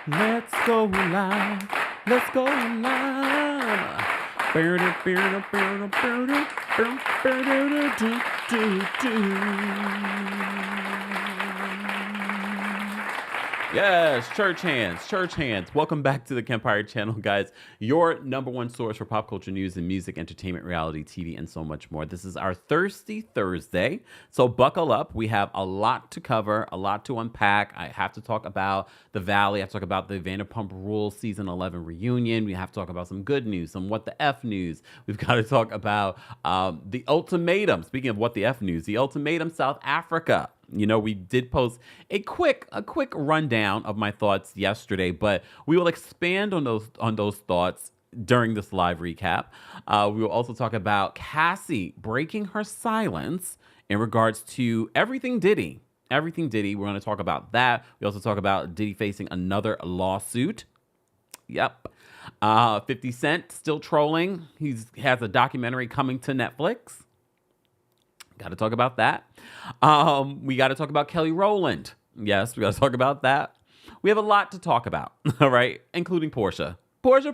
Let's go live. Let's go live. Yes, church hands, church hands. Welcome back to the Kempire channel, guys. Your number one source for pop culture news and music, entertainment, reality TV, and so much more. This is our Thirsty Thursday, so buckle up. We have a lot to cover, a lot to unpack. I have to talk about the Valley. I have to talk about the Vanderpump Rules season 11 reunion. We have to talk about some good news, some what the F news. We've got to talk about the ultimatum. Speaking of what the F news, the ultimatum South Africa. You know, we did post a quick rundown of my thoughts yesterday, but we will expand on those thoughts during this live recap. We will also talk about Cassie breaking her silence in regards to everything Diddy. Everything Diddy. We're going to talk about that. We also talk about Diddy facing another lawsuit. Yep. 50 Cent still trolling. He has a documentary coming to Netflix. Got to talk about that. We got to talk about Kelly Rowland. Yes, we got to talk about that. We have a lot to talk about, all right, including Porsha. Porsha.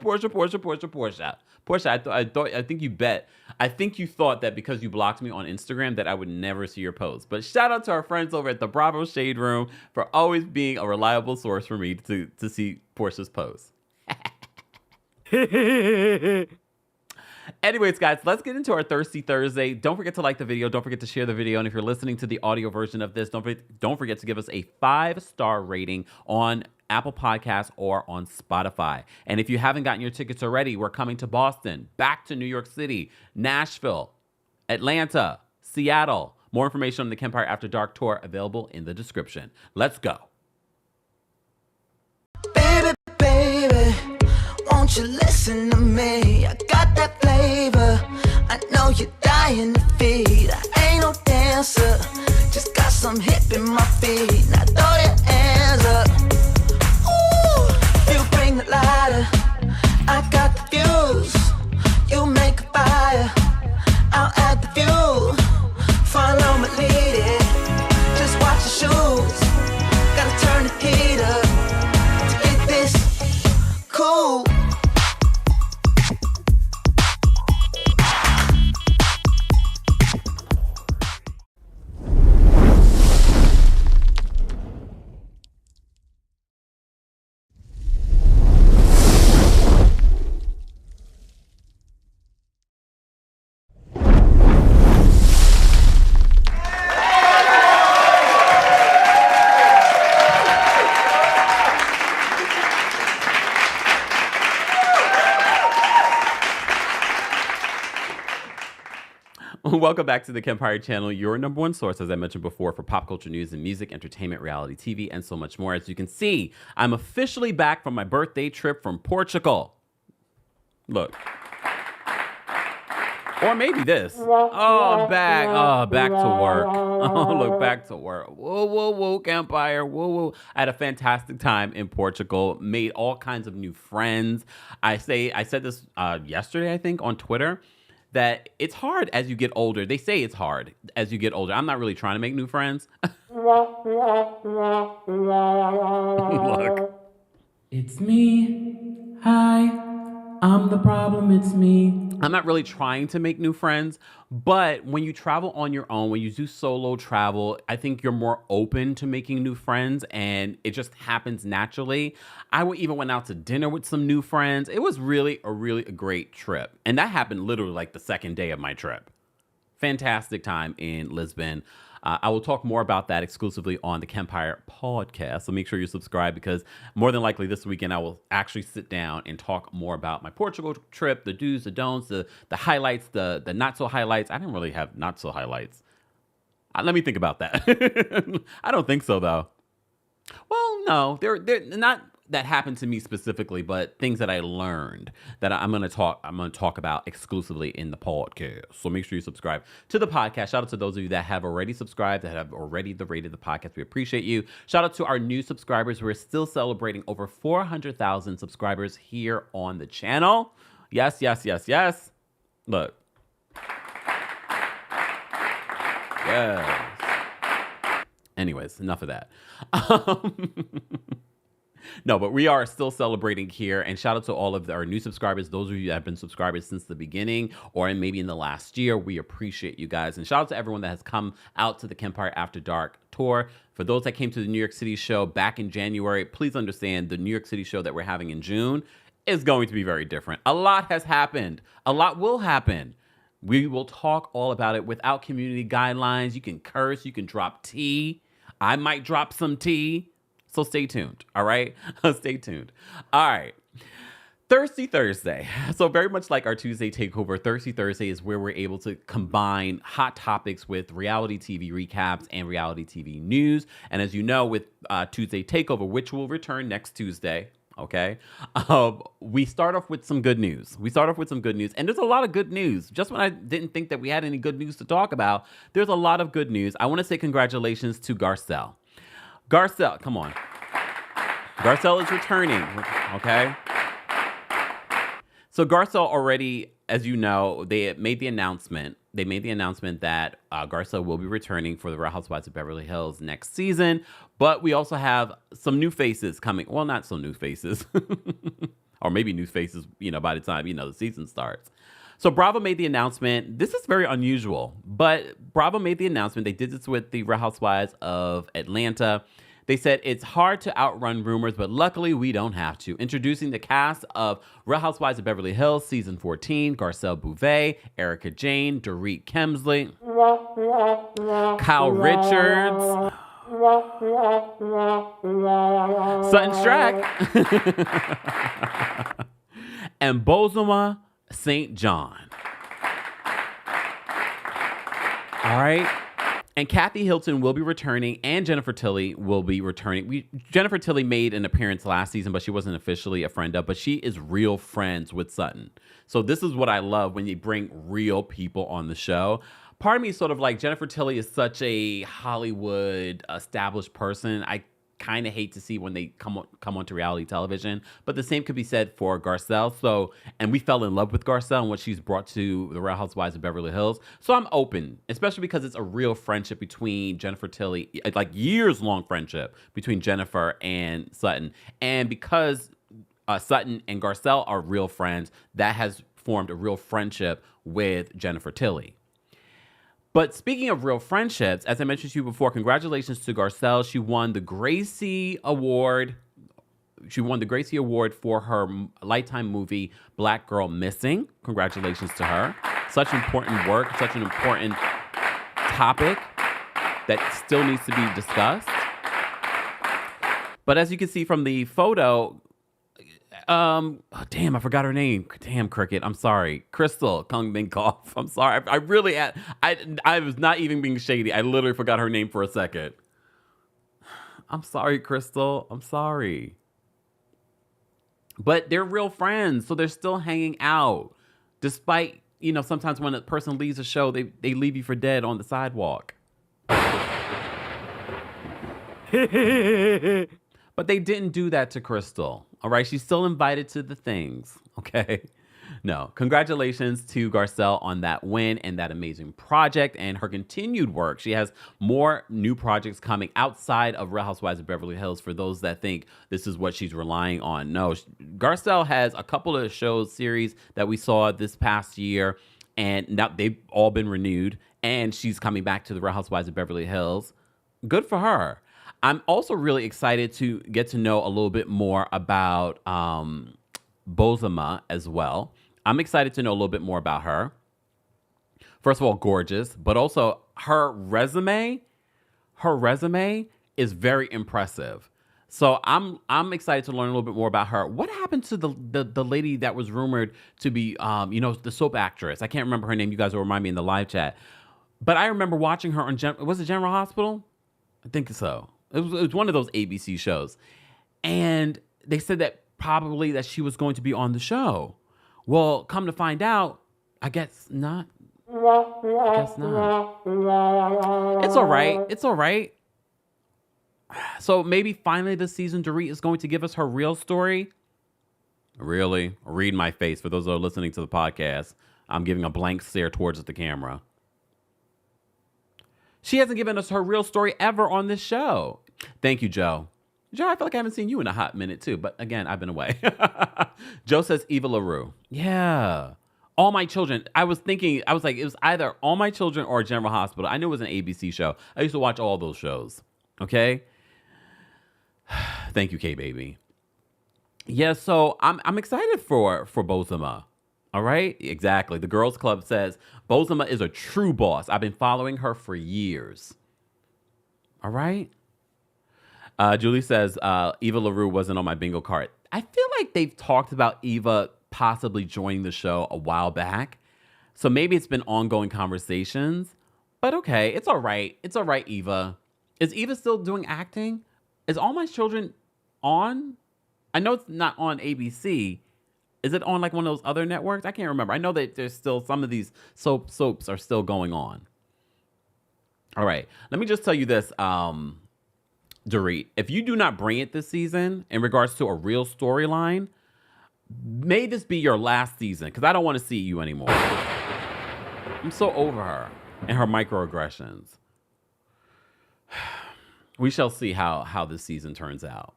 I think you thought that because you blocked me on Instagram that I would never see your posts. But shout out to our friends over at the Bravo Shade Room for always being a reliable source for me to see Porsha's posts. Anyways, guys, let's get into our Thirsty Thursday. Don't forget to like the video. Don't forget to share the video. And if you're listening to the audio version of this, don't forget to give us a 5-star rating on Apple Podcasts or on Spotify. And if you haven't gotten your tickets already, we're coming to Boston, back to New York City, Nashville, Atlanta, Seattle. More information on the Kempire After Dark tour available in the description. Let's go. Baby, won't you listen to me? I got that flavor. I know you're dying to feed. I ain't no dancer, just got some hip in my feet. Now throw your hands up. Ooh, you bring the lighter. I got the fuse. You make a fire. I'll add the fuel. Follow my lead. Just watch your shoes. Gotta turn the heat up to get this cool. Welcome back to the Kempire channel, your number one source, as I mentioned before, for pop culture news and music, entertainment, reality TV, and so much more. As you can see, I'm officially back from my birthday trip from Portugal. Look. Or maybe this. Oh, I'm back. Oh, back to work. Oh, look, back to work. Whoa, Kempire. Whoa. I had a fantastic time in Portugal. Made all kinds of new friends. I said this yesterday, I think, on Twitter, that it's hard as you get older. They say it's hard as you get older. I'm not really trying to make new friends. Look. It's me. Hi. I'm the problem, it's me. I'm not really trying to make new friends, but when you travel on your own, when you do solo travel, I think you're more open to making new friends, and it just happens naturally. I even went out to dinner with some new friends. It was really a great trip, and that happened literally like the second day of my trip. Fantastic time in Lisbon. I will talk more about that exclusively on the Kempire podcast. So make sure you subscribe, because more than likely this weekend I will actually sit down and talk more about my Portugal trip, the do's, the don'ts, the highlights, the not so highlights. I didn't really have not so highlights. Let me think about that. I don't think so though. Well, no, they're not that happened to me specifically, but things that I learned that I'm going to talk about exclusively in the podcast. So make sure you subscribe to the podcast. Shout out to those of you that have already subscribed, that have already rated the podcast. We appreciate you. Shout out to our new subscribers. We're still celebrating over 400,000 subscribers here on the channel. Yes. Look. Yes. Anyways, enough of that. No, but we are still celebrating here. And shout out to all of our new subscribers. Those of you that have been subscribers since the beginning or maybe in the last year. We appreciate you guys. And shout out to everyone that has come out to the Kempire After Dark tour. For those that came to the New York City show back in January, please understand the New York City show that we're having in June is going to be very different. A lot has happened. A lot will happen. We will talk all about it without community guidelines. You can curse. You can drop tea. I might drop some tea. So stay tuned, all right? Stay tuned. All right. Thirsty Thursday. So very much like our Tuesday takeover, Thirsty Thursday is where we're able to combine hot topics with reality TV recaps and reality TV news. And as you know, with Tuesday takeover, which will return next Tuesday, okay? We start off with some good news. And there's a lot of good news. Just when I didn't think that we had any good news to talk about, there's a lot of good news. I want to say congratulations to Garcelle. Garcelle, come on. Garcelle is returning, okay? So Garcelle already, as you know, they made the announcement that Garcelle will be returning for the Real Housewives of Beverly Hills next season. But we also have some new faces coming. Well, not so new faces. Or maybe new faces, by the time, the season starts. So Bravo made the announcement. This is very unusual, but Bravo made the announcement. They did this with the Real Housewives of Atlanta. They said it's hard to outrun rumors, but luckily we don't have to. Introducing the cast of Real Housewives of Beverly Hills Season 14, Garcelle Bouvet, Erica Jane, Dorit Kemsley, Kyle Richards, Sutton Strack, and Bozoma St. John. All right. And Kathy Hilton will be returning, and Jennifer Tilly will be returning. Jennifer Tilly made an appearance last season, but she wasn't officially a friend of, but she is real friends with Sutton. So this is what I love when you bring real people on the show. Part of me is sort of like Jennifer Tilly is such a Hollywood established person. I kind of hate to see when they come onto reality television, but the same could be said for Garcelle. So, and we fell in love with Garcelle and what she's brought to the Real Housewives of Beverly Hills. So I'm open, especially because it's a real friendship between Jennifer Tilly, like years-long friendship between Jennifer and Sutton. And because Sutton and Garcelle are real friends, that has formed a real friendship with Jennifer Tilly. But speaking of real friendships, as I mentioned to you before, congratulations to Garcelle. She won the Gracie Award. She won the Gracie Award for her Lifetime movie, Black Girl Missing. Congratulations to her. Such important work, such an important topic that still needs to be discussed. But as you can see from the photo, damn, I forgot her name. Damn, Cricket. I'm sorry. Crystal Kung Minkoff. I'm sorry. I was not even being shady. I literally forgot her name for a second. I'm sorry, Crystal. I'm sorry. But they're real friends, so they're still hanging out. Despite, sometimes when a person leaves a show, they leave you for dead on the sidewalk. But they didn't do that to Crystal. All right, she's still invited to the things, okay? No, congratulations to Garcelle on that win and that amazing project and her continued work. She has more new projects coming outside of Real Housewives of Beverly Hills for those that think this is what she's relying on. No, Garcelle has a couple of series that we saw this past year, and now they've all been renewed, and she's coming back to the Real Housewives of Beverly Hills. Good for her. I'm also really excited to get to know a little bit more about Bozoma as well. I'm excited to know a little bit more about her. First of all, gorgeous, but also her resume is very impressive. So I'm excited to learn a little bit more about her. What happened to the lady that was rumored to be, the soap actress? I can't remember her name. You guys will remind me in the live chat. But I remember watching her on, was it General Hospital? I think so. It was one of those ABC shows. And they said that probably that she was going to be on the show. Well, come to find out, I guess not. It's all right. So maybe finally this season, Dorit is going to give us her real story. Really? Read my face. For those that are listening to the podcast, I'm giving a blank stare towards the camera. She hasn't given us her real story ever on this show. Thank you, Joe. Joe, I feel like I haven't seen you in a hot minute too, but again, I've been away. Joe says Eva LaRue. Yeah. All My Children. I was like, it was either All My Children or General Hospital. I knew it was an ABC show. I used to watch all those shows. Okay. Thank you, K-Baby. Yeah, so I'm excited for Bozema. All right? Exactly. The Girls Club says Bozema is a true boss. I've been following her for years. All right? Julie says Eva LaRue wasn't on my bingo card. I feel like they've talked about Eva possibly joining the show a while back. So maybe it's been ongoing conversations. But okay, it's all right. It's all right, Eva. Is Eva still doing acting? Is All My Children on? I know it's not on ABC. Is it on like one of those other networks? I can't remember. I know that there's still some of these soaps are still going on. All right. Let me just tell you this, Dorit. If you do not bring it this season in regards to a real storyline, may this be your last season because I don't want to see you anymore. I'm so over her and her microaggressions. We shall see how this season turns out.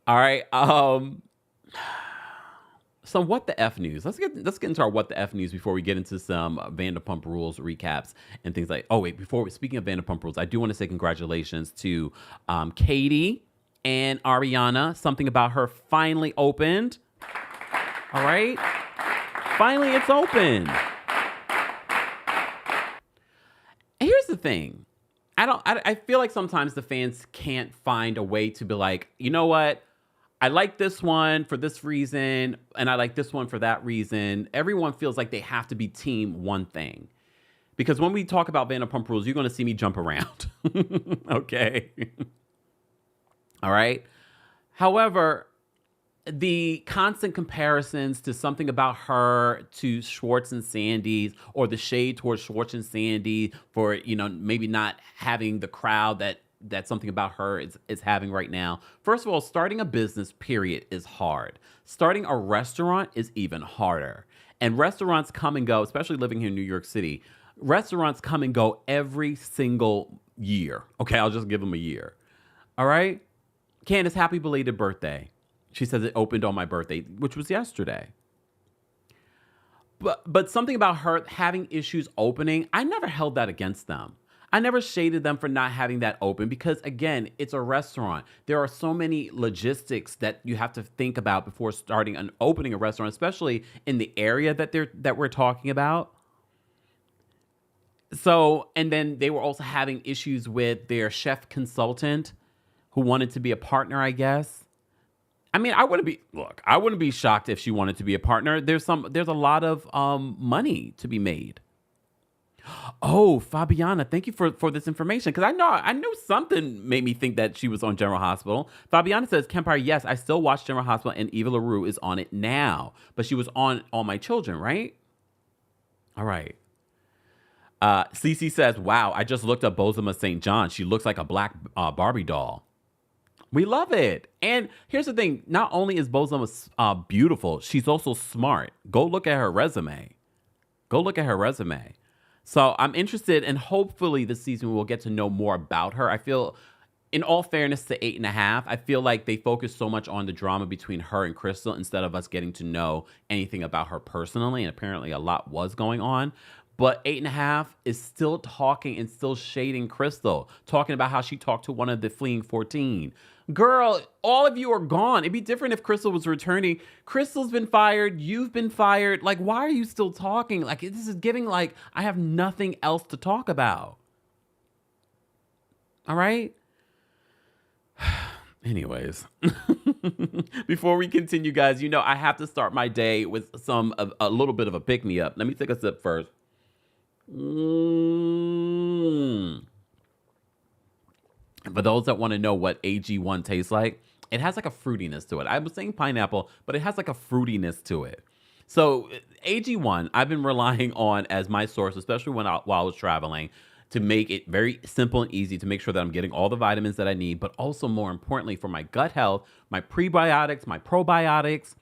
All right. Some what the F news. Let's get into our what the F news before we get into some Vanderpump Rules recaps and things like. Oh wait, speaking of Vanderpump Rules, I do want to say congratulations to Katie and Ariana. Something about her finally opened. All right, finally it's open. Here's the thing. I feel like sometimes the fans can't find a way to be like, you know what? I like this one for this reason, and I like this one for that reason. Everyone feels like they have to be team one thing. Because when we talk about Vanderpump Rules, you're going to see me jump around. Okay? All right? However, the constant comparisons to something about her to Schwartz and Sandy's, or the shade towards Schwartz and Sandy for, maybe not having the crowd that something about her is having right now. First of all, starting a business, period, is hard. Starting a restaurant is even harder. And restaurants come and go, especially living here in New York City. Restaurants come and go every single year. Okay, I'll just give them a year. All right? Candace, happy belated birthday. She says it opened on my birthday, which was yesterday. But something about her having issues opening, I never held that against them. I never shaded them for not having that open because, again, it's a restaurant. There are so many logistics that you have to think about before starting and opening a restaurant, especially in the area that we're talking about. So, and then they were also having issues with their chef consultant who wanted to be a partner, I guess. I mean, I wouldn't be shocked if she wanted to be a partner. There's a lot of money to be made. Oh, Fabiana, thank you for this information. Because I knew something made me think that she was on General Hospital. Fabiana says, Kempire, yes, I still watch General Hospital and Eva LaRue is on it now. But she was on All My Children, right? All right. Cece says, wow, I just looked up Bozema St. John. She looks like a black Barbie doll. We love it. And here's the thing. Not only is Bozema beautiful, she's also smart. Go look at her resume. So I'm interested, and hopefully this season we'll get to know more about her. I feel, in all fairness to 8.5, I feel like they focus so much on the drama between her and Crystal instead of us getting to know anything about her personally, and apparently a lot was going on. But 8.5 is still talking and still shading Crystal, talking about how she talked to one of the fleeing 14. Girl, all of you are gone. It'd be different if Crystal was returning. Crystal's been fired. You've been fired. Like, why are you still talking? Like, this is giving like, I have nothing else to talk about. All right? Anyways, before we continue, guys, I have to start my day with a little bit of a pick-me-up. Let me take a sip first. For those that want to know what AG1 tastes like, it has like a fruitiness to it. I was saying pineapple, but it has like a fruitiness to it. So AG1, I've been relying on as my source, especially while I was traveling, to make it very simple and easy to make sure that I'm getting all the vitamins that I need, but also more importantly for my gut health, my prebiotics, my probiotics,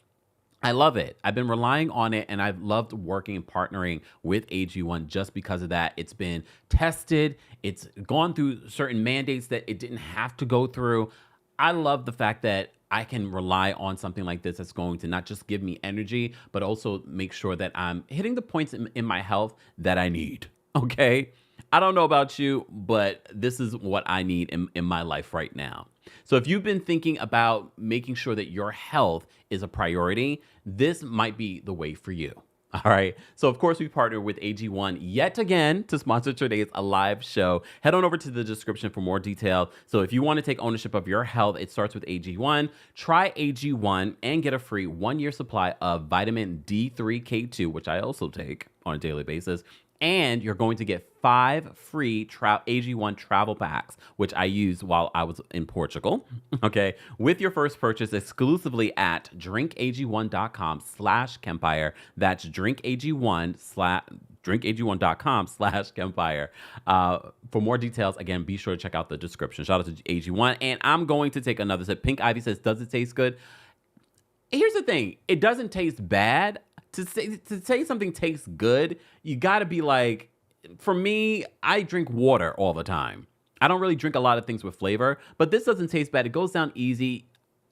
I love it. I've been relying on it, and I've loved working and partnering with AG1 just because of that. It's been tested. It's gone through certain mandates that it didn't have to go through. I love the fact that I can rely on something like this that's going to not just give me energy, but also make sure that I'm hitting the points in my health that I need. Okay? I don't know about you, but this is what I need in my life right now. So if you've been thinking about making sure that your health is a priority, this might be the way for you. All right. So, of course, we partnered with AG1 yet again to sponsor today's live show. Head on over to the description for more detail. So, if you want to take ownership of your health, it starts with AG1. Try AG1 and get a free 1-year supply of vitamin D3K2, which I also take on a daily basis. And you're going to get 5 free AG1 travel packs, which I used while I was in Portugal, okay, with your first purchase exclusively at drinkag1.com/Kempire. That's drinkag1.com/Kempire. For more details, again, be sure to check out the description. Shout out to AG1. And I'm going to take another sip. Pink Ivy says, does it taste good? Here's the thing. It doesn't taste bad. To say something tastes good, you got to be like, for me, I drink water all the time. I don't really drink a lot of things with flavor, but this doesn't taste bad. It goes down easy.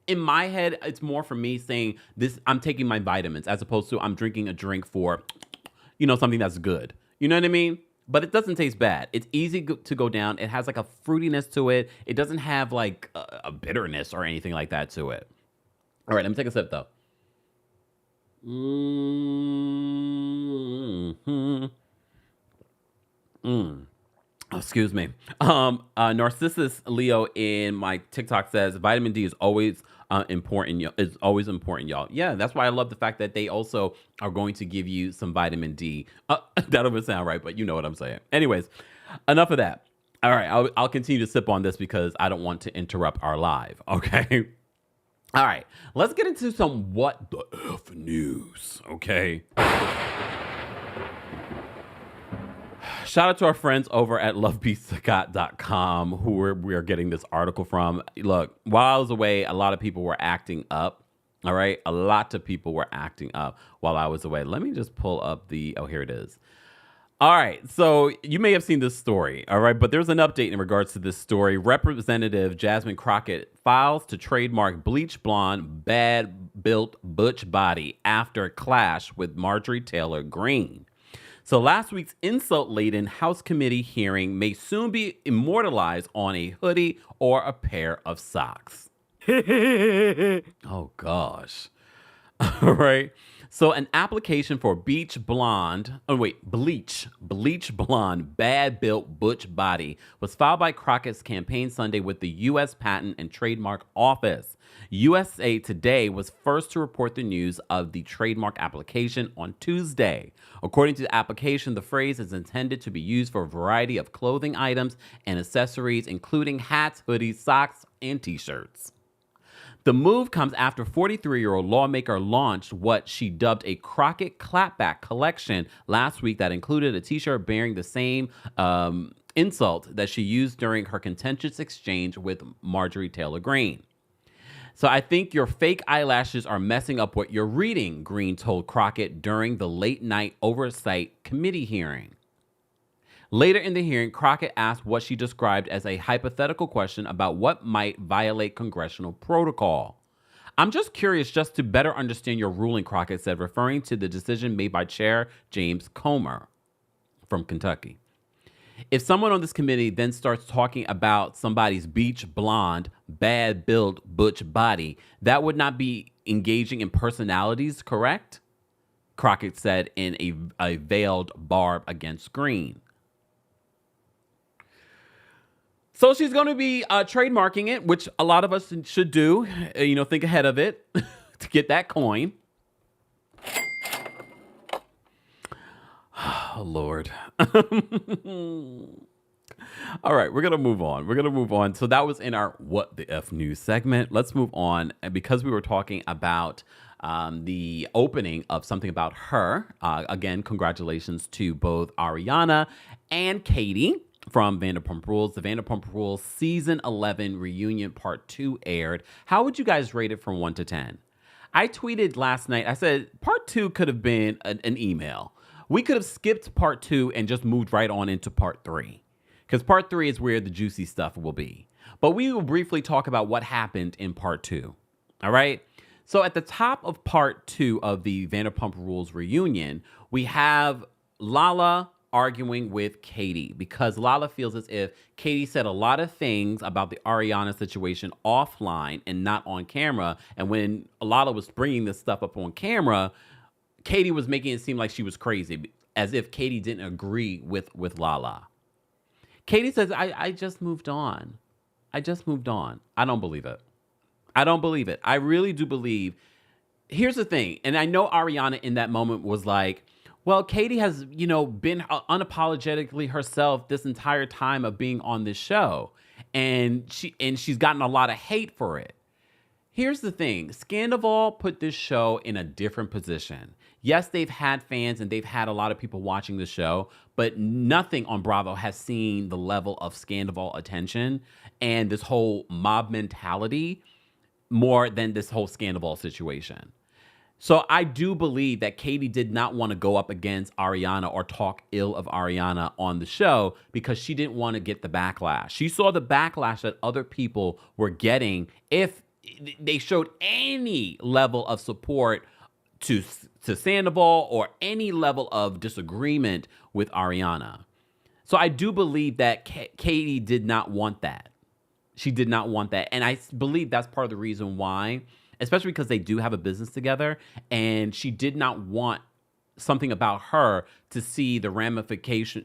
In my head, it's more for me saying this, I'm taking my vitamins as opposed to I'm drinking a drink for, something that's good. You know what I mean? But it doesn't taste bad. It's easy to go down. It has like a fruitiness to it. It doesn't have like a bitterness or anything like that to it. All right, let me take a sip though. Excuse me. Narcissus Leo in my TikTok says vitamin D is always important. It's always important, y'all. Yeah, that's why I love the fact that they also are going to give you some vitamin D. That doesn't sound right, but you know what I'm saying. Anyways, enough of that. All right, I'll continue to sip on this because I don't want to interrupt our live. Okay. All right, let's get into some what the F news, okay? Shout out to our friends over at lovepeacescott.com who we are getting this article from. Look, while I was away, a lot of people were acting up, all right? A lot of people were acting up while I was away. Let me just pull up here it is. All right, so you may have seen this story, all right, but there's an update in regards to this story. Representative Jasmine Crockett files to trademark bleach blonde, bad-built butch body after clash with Marjorie Taylor Greene. So last week's insult-laden House Committee hearing may soon be immortalized on a hoodie or a pair of socks. Oh, gosh. All right. So an application for bleach blonde, bad-built butch body was filed by Crockett's campaign Sunday with the U.S. Patent and Trademark Office. USA Today was first to report the news of the trademark application on Tuesday. According to the application, the phrase is intended to be used for a variety of clothing items and accessories, including hats, hoodies, socks, and t-shirts. The move comes after 43-year-old lawmaker launched what she dubbed a Crockett clapback collection last week that included a t-shirt bearing the same insult that she used during her contentious exchange with Marjorie Taylor Greene. So I think your fake eyelashes are messing up what you're reading, Greene told Crockett during the late-night oversight committee hearing. Later in the hearing, Crockett asked what she described as a hypothetical question about what might violate congressional protocol. I'm just curious just to better understand your ruling, Crockett said, referring to the decision made by Chair James Comer from Kentucky. If someone on this committee then starts talking about somebody's beach blonde, bad-built butch body, that would not be engaging in personalities, correct? Crockett said in a veiled barb against Greene. So she's going to be trademarking it, which a lot of us should do, think ahead of it to get that coin. Oh, Lord. All right, we're going to move on. So that was in our What the F News segment. Let's move on. And because we were talking about the opening of Something About Her, again, congratulations to both Ariana and Katie from Vanderpump Rules. The Vanderpump Rules Season 11 Reunion Part 2 aired. How would you guys rate it from 1 to 10? I tweeted last night, I said part 2 could have been an email. We could have skipped part 2 and just moved right on into part 3. Because part 3 is where the juicy stuff will be. But we will briefly talk about what happened in part 2. All right? So at the top of part 2 of the Vanderpump Rules reunion, we have Lala arguing with Katie because Lala feels as if Katie said a lot of things about the Ariana situation offline and not on camera. And when Lala was bringing this stuff up on camera, Katie was making it seem like she was crazy, as if Katie didn't agree with Lala. Katie says, I just moved on. I just moved on. I don't believe it. I don't believe it. I really do believe. Here's the thing. And I know Ariana in that moment was like, well, Katie has, been unapologetically herself this entire time of being on this show. And she's gotten a lot of hate for it. Here's the thing. Scandoval put this show in a different position. Yes, they've had fans and they've had a lot of people watching the show, but nothing on Bravo has seen the level of Scandoval attention and this whole mob mentality more than this whole Scandoval situation. So I do believe that Katie did not want to go up against Ariana or talk ill of Ariana on the show because she didn't want to get the backlash. She saw the backlash that other people were getting if they showed any level of support to Sandoval or any level of disagreement with Ariana. So I do believe that Katie did not want that. She did not want that. And I believe that's part of the reason why, especially because they do have a business together, and she did not want something about her to see the ramifications,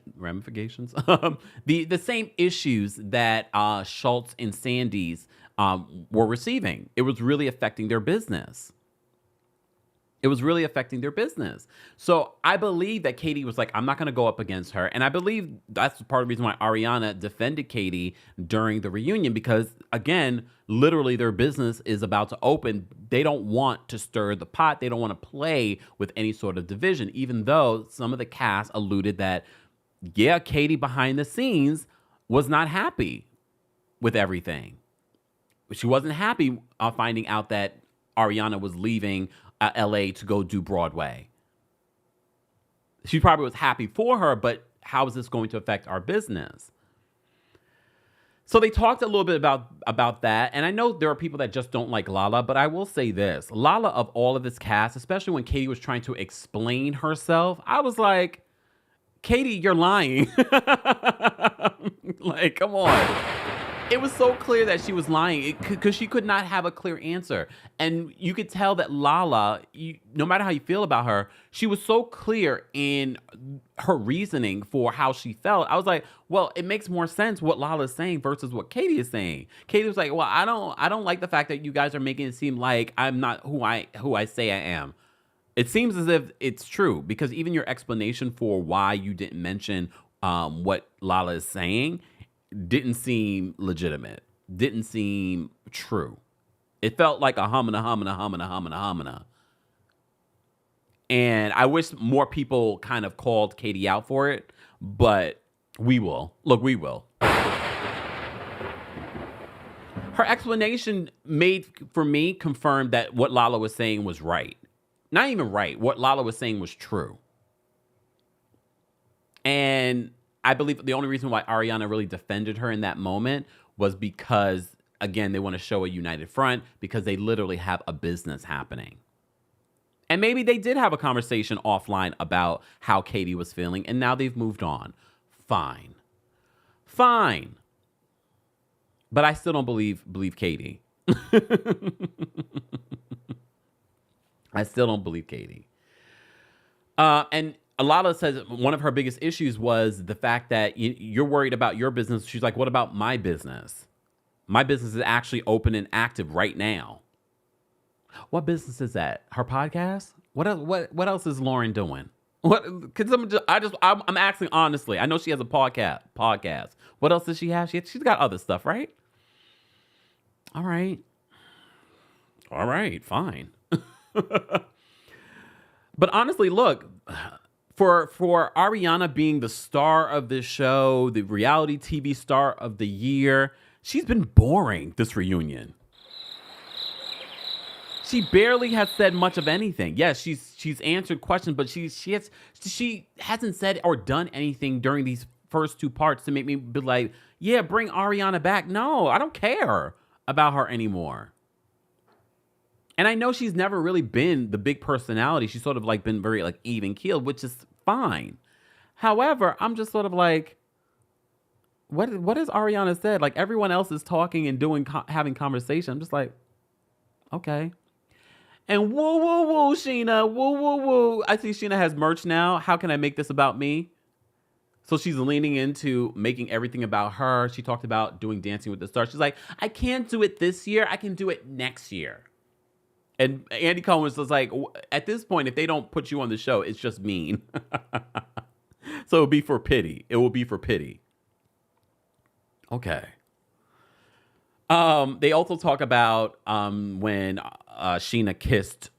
the same issues that Schultz and Sandy's were receiving. It was really affecting their business. It was really affecting their business. So I believe that Katie was like, I'm not going to go up against her. And I believe that's part of the reason why Ariana defended Katie during the reunion, because, again, literally their business is about to open. They don't want to stir the pot. They don't want to play with any sort of division, even though some of the cast alluded that, yeah, Katie behind the scenes was not happy with everything. She wasn't happy finding out that Ariana was leaving LA to go do Broadway. She probably was happy for her, but how is this going to affect our business? So they talked a little bit about that. And I know there are people that just don't like Lala, but I will say this. Lala, of all of this cast, especially when Katie was trying to explain herself, I was like, Katie, you're lying. Like, come on. It was so clear that she was lying because she could not have a clear answer. And you could tell that Lala, no matter how you feel about her, she was so clear in her reasoning for how she felt. I was like, well, it makes more sense what Lala is saying versus what Katie is saying. Katie was like, well, I don't like the fact that you guys are making it seem like I'm not who I say I am. It seems as if it's true, because even your explanation for why you didn't mention what Lala is saying didn't seem legitimate, didn't seem true. It felt like a homina. And I wish more people kind of called Katie out for it, but we will. Look, we will. Her explanation confirmed that what Lala was saying was right. Not even right. What Lala was saying was true. And I believe the only reason why Ariana really defended her in that moment was because, again, they want to show a united front because they literally have a business happening. And maybe they did have a conversation offline about how Katie was feeling, and now they've moved on. Fine. But I still don't believe Katie. I still don't believe Katie. And Lala says one of her biggest issues was the fact that you're worried about your business. She's like, what about my business? My business is actually open and active right now. What business is that? Her podcast? What else is Lauren doing? I'm asking honestly. I know she has a podcast. What else does she have? She's got other stuff, right? All right, fine. But honestly, look, for Ariana being the star of this show, the reality TV star of the year, she's been boring this reunion. She barely has said much of anything. Yes, she's answered questions, but she hasn't said or done anything during these first two parts to make me be like, yeah, bring Ariana back. No, I don't care about her anymore. And I know she's never really been the big personality. She's sort of like been very like even keeled, which is fine. However, I'm just sort of like, what has Ariana said? Like everyone else is talking and having conversation. I'm just like, okay. And woo, woo, woo, Sheena. Woo, woo, woo. I see Sheena has merch now. How can I make this about me? So she's leaning into making everything about her. She talked about doing Dancing with the Stars. She's like, I can't do it this year. I can do it next year. And Andy Cohen was just like, at this point, if they don't put you on the show, it's just mean. So it'll be for pity. It will be for pity. Okay. They also talk about when Sheena kissed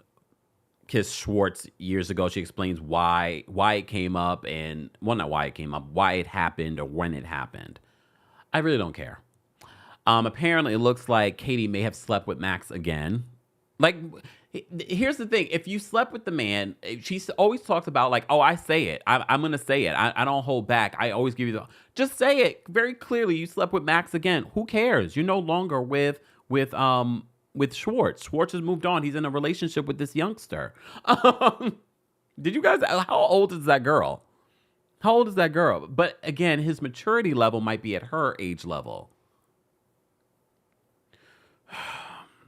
Schwartz years ago. She explains why it came up and, well, not why it came up, why it happened or when it happened. I really don't care. Apparently, it looks like Katie may have slept with Max again. Like, here's the thing. If you slept with the man, she always talks about like, oh, I say it. I'm going to say it. I don't hold back. I always give you just say it very clearly. You slept with Max again. Who cares? You're no longer with Schwartz. Schwartz has moved on. He's in a relationship with this youngster. Did you guys, how old is that girl? How old is that girl? But again, his maturity level might be at her age level.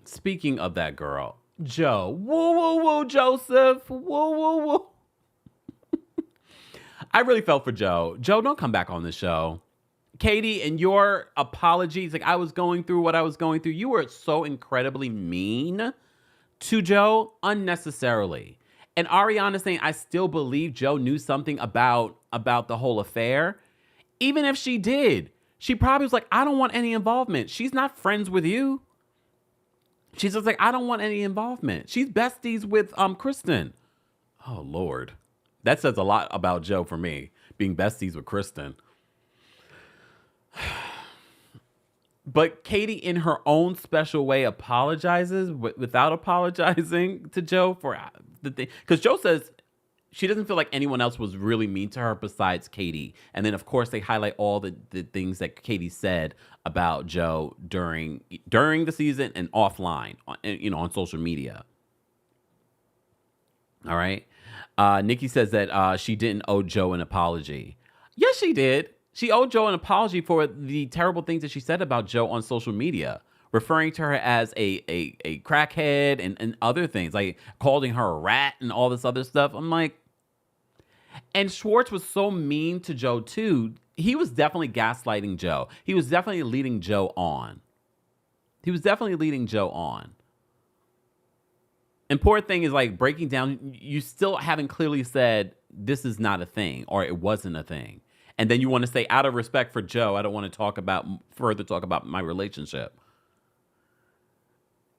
Speaking of that girl, Joe. Woo, woo, woo, Joseph. Woo, woo, woo. I really felt for Joe. Joe, don't come back on the show. Katie, and your apologies, like I was going through what I was going through. You were so incredibly mean to Joe unnecessarily. And Ariana saying, I still believe Joe knew something about the whole affair. Even if she did, she probably was like, I don't want any involvement. She's not friends with you. She's just like, I don't want any involvement. She's besties with Kristen. Oh, Lord. That says a lot about Joe for me, being besties with Kristen. But Katie, in her own special way, apologizes without apologizing to Joe for the thing. Because Joe says she doesn't feel like anyone else was really mean to her besides Katie. And then, of course, they highlight all the things that Katie said about Joe during the season and offline, on social media. All right. Nikki says that she didn't owe Joe an apology. Yes, she did. She owed Joe an apology for the terrible things that she said about Joe on social media, referring to her as a crackhead and other things, like calling her a rat and all this other stuff. I'm like, and Schwartz was so mean to Joe too. He was definitely gaslighting Joe. He was definitely leading Joe on. And poor thing is like breaking down. You still haven't clearly said this is not a thing or it wasn't a thing. And then you want to say, out of respect for Joe, I don't want to talk about my relationship.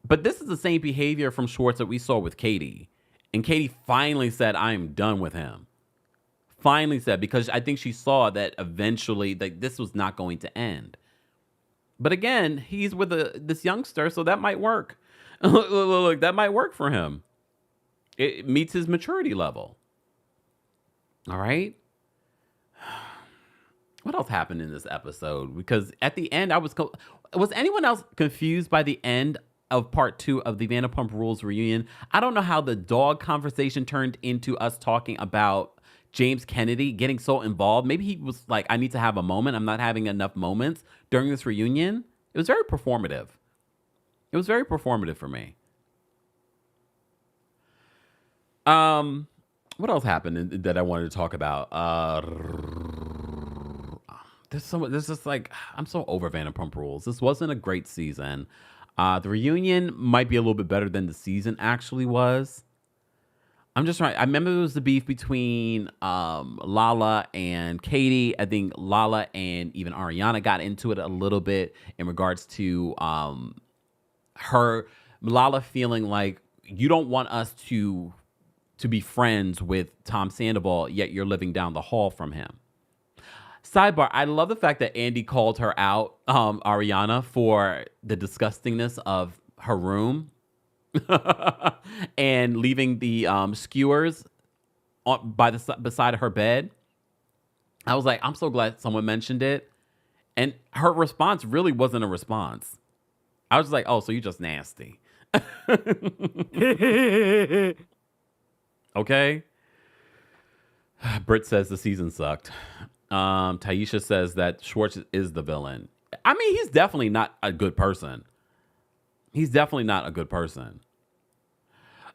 But this is the same behavior from Schwartz that we saw with Katie. And Katie finally said, I am done with him. Finally said, because I think she saw that eventually that this was not going to end. But again, he's with this youngster, so that might work. Look, that might work for him. It meets his maturity level. All right. What else happened in this episode? Because at the end, was anyone else confused by the end of part 2 of the Vanderpump Rules reunion? I don't know how the dog conversation turned into us talking about James Kennedy getting so involved. Maybe he was like, I need to have a moment. I'm not having enough moments during this reunion. It was very performative. It was very performative for me. What else happened that I wanted to talk about? There's just like, I'm so over Vanderpump Rules. This wasn't a great season. The reunion might be a little bit better than the season actually was. I'm just trying. I remember there was the beef between Lala and Katie. I think Lala and even Ariana got into it a little bit in regards to Lala feeling like you don't want us to be friends with Tom Sandoval, yet you're living down the hall from him. Sidebar, I love the fact that Andy called her out, Ariana, for the disgustingness of her room. and leaving the skewers beside her bed. I was like, I'm so glad someone mentioned it. And her response really wasn't a response. I was like, oh, so you just nasty. Okay. Britt says the season sucked. Taisha says that Schwartz is the villain. I mean, he's definitely not a good person. He's definitely not a good person.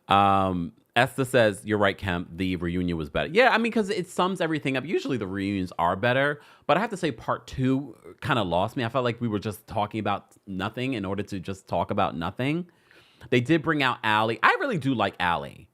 Esther says, you're right, Kemp. The reunion was better. Yeah, I mean, because it sums everything up. Usually the reunions are better. But I have to say part 2 kind of lost me. I felt like we were just talking about nothing in order to just talk about nothing. They did bring out Allie. I really do like Allie.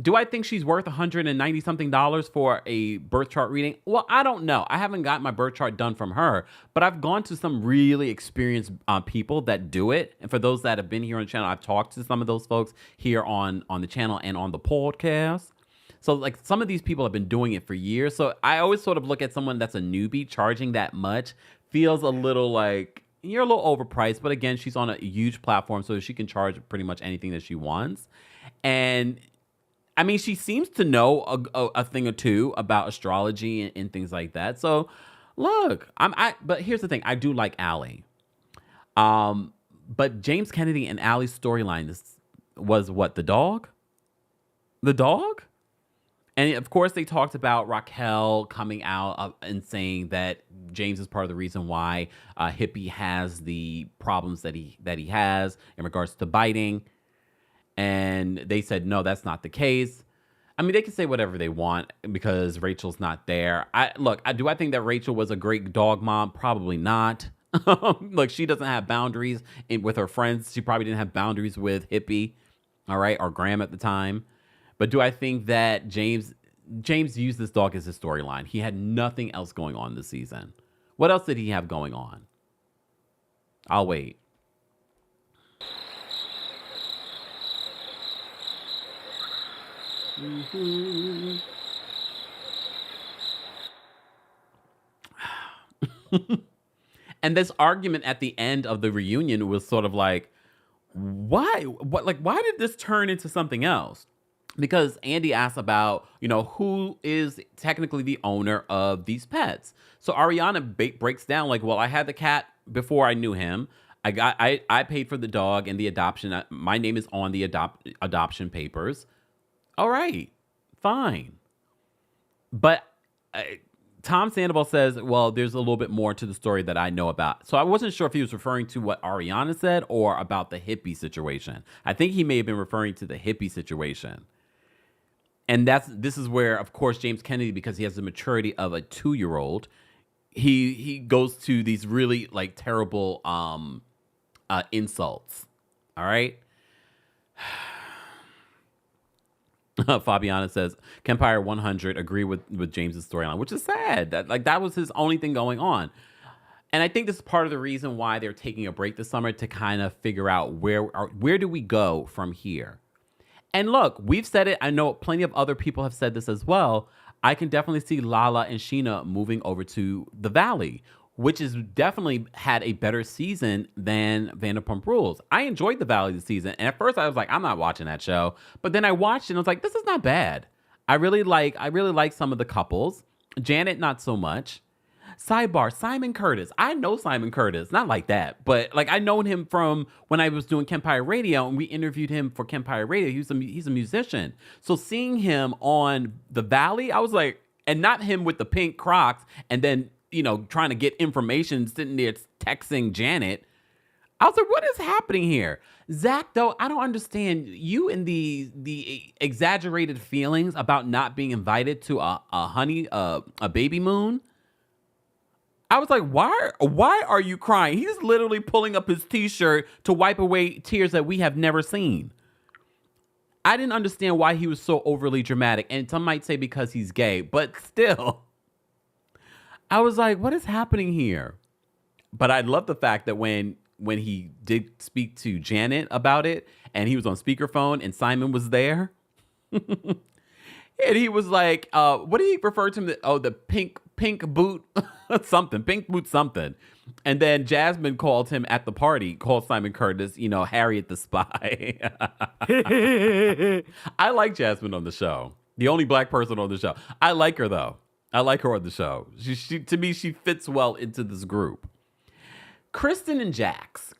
Do I think she's worth $190-something for a birth chart reading? Well, I don't know. I haven't got my birth chart done from her, but I've gone to some really experienced people that do it. And for those that have been here on the channel, I've talked to some of those folks here on the channel and on the podcast. So like some of these people have been doing it for years. So I always sort of look at someone that's a newbie charging that much feels a little like you're a little overpriced. But again, she's on a huge platform, so she can charge pretty much anything that she wants. And I mean, she seems to know a thing or two about astrology and things like that. So, look, but here's the thing: I do like Allie. But James Kennedy and Allie's storyline was what, the dog? The dog? And of course, they talked about Raquel coming out and saying that James is part of the reason why Hippie has the problems that he has in regards to biting. And they said, no, that's not the case. I mean, they can say whatever they want because Rachel's not there. Do I think that Rachel was a great dog mom? Probably not. Look, she doesn't have boundaries with her friends. She probably didn't have boundaries with Hippie, all right, or Graham at the time. But do I think that James used this dog as his storyline? He had nothing else going on this season. What else did he have going on? I'll wait. Mm-hmm. And this argument at the end of the reunion was sort of like, why? Why did this turn into something else? Because Andy asked about, who is technically the owner of these pets. So Ariana breaks down like, well, I had the cat before I knew him. I paid for the dog and the adoption. My name is on the adoption papers. All right, fine. But Tom Sandoval says, well, there's a little bit more to the story that I know about. So I wasn't sure if he was referring to what Ariana said or about the Hippie situation. I think he may have been referring to the Hippie situation. And this is where, of course, James Kennedy, because he has the maturity of a 2-year-old, he goes to these really like terrible insults. All right. Fabiana says, Kempire 100 agree with James's storyline, which is sad. That was his only thing going on. And I think this is part of the reason why they're taking a break this summer to kind of figure out where do we go from here. And look, we've said it. I know plenty of other people have said this as well. I can definitely see Lala and Sheena moving over to the Valley, which has definitely had a better season than Vanderpump Rules. I enjoyed the Valley this season. And at first I was like, I'm not watching that show. But then I watched it and I was like, this is not bad. I really like some of the couples. Janet, not so much. Sidebar, Simon Curtis. I know Simon Curtis. Not like that. But like I known him from when I was doing Kempire Radio and we interviewed him for Kempire Radio. He's a musician. So seeing him on the Valley, I was like, and not him with the pink Crocs and then trying to get information, sitting there texting Janet. I was like, what is happening here? Zach, though, I don't understand you and the exaggerated feelings about not being invited to a baby moon. I was like, why are you crying? He's literally pulling up his t-shirt to wipe away tears that we have never seen. I didn't understand why he was so overly dramatic. And some might say because he's gay, but still. I was like, what is happening here? But I love the fact that when he did speak to Janet about it and he was on speakerphone and Simon was there. And he was like, what did he refer to him? Oh, the pink boot something, pink boots something. And then Jasmine called him at the party, called Simon Curtis, Harriet the Spy. I like Jasmine on the show. The only black person on the show. I like her, though. I like her on the show. She to me, she fits well into this group. Kristen and Jax,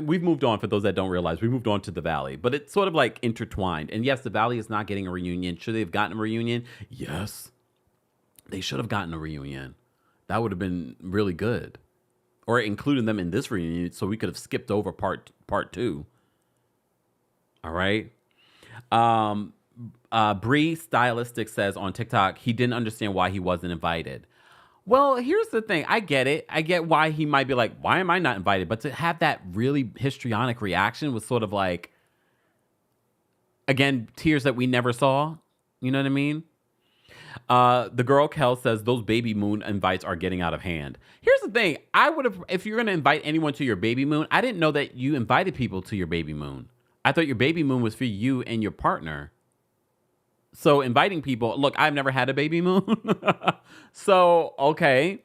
we've moved on for those that don't realize. We moved on to the Valley, but it's sort of like intertwined. And yes, the Valley is not getting a reunion. Should they have gotten a reunion? Yes. They should have gotten a reunion. That would have been really good. Or including them in this reunion so we could have skipped over part 2. All right. Bree Stylistic says on TikTok, he didn't understand why he wasn't invited. Well, here's the thing. I get it. I get why he might be like, why am I not invited? But to have that really histrionic reaction was sort of like, again, tears that we never saw. You know what I mean? The girl Kel says those baby moon invites are getting out of hand. Here's the thing. I would have, if you're going to invite anyone to your baby moon, I didn't know that you invited people to your baby moon. I thought your baby moon was for you and your partner. So inviting people, look, I've never had a baby moon. So, okay.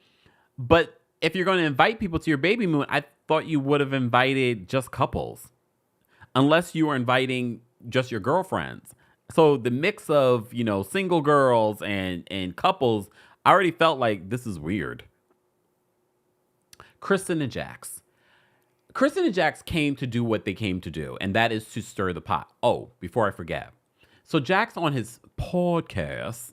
But if you're going to invite people to your baby moon, I thought you would have invited just couples. Unless you were inviting just your girlfriends. So the mix of, single girls and couples, I already felt like this is weird. Kristen and Jax came to do what they came to do, and that is to stir the pot. Oh, before I forget. So Jax on his podcast,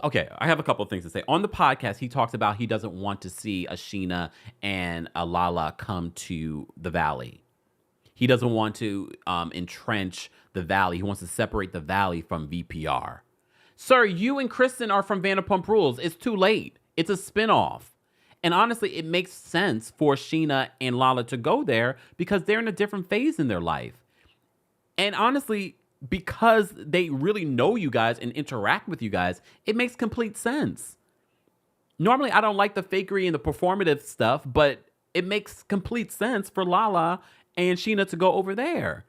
okay, I have a couple of things to say. On the podcast, he talks about he doesn't want to see a Sheena and a Lala come to the Valley. He doesn't want to entrench the Valley. He wants to separate the Valley from VPR. Sir, you and Kristen are from Vanderpump Rules. It's too late. It's a spinoff. And honestly, it makes sense for Sheena and Lala to go there because they're in a different phase in their life. And honestly, because they really know you guys and interact with you guys, it makes complete sense. Normally, I don't like the fakery and the performative stuff, but it makes complete sense for Lala and Sheena to go over there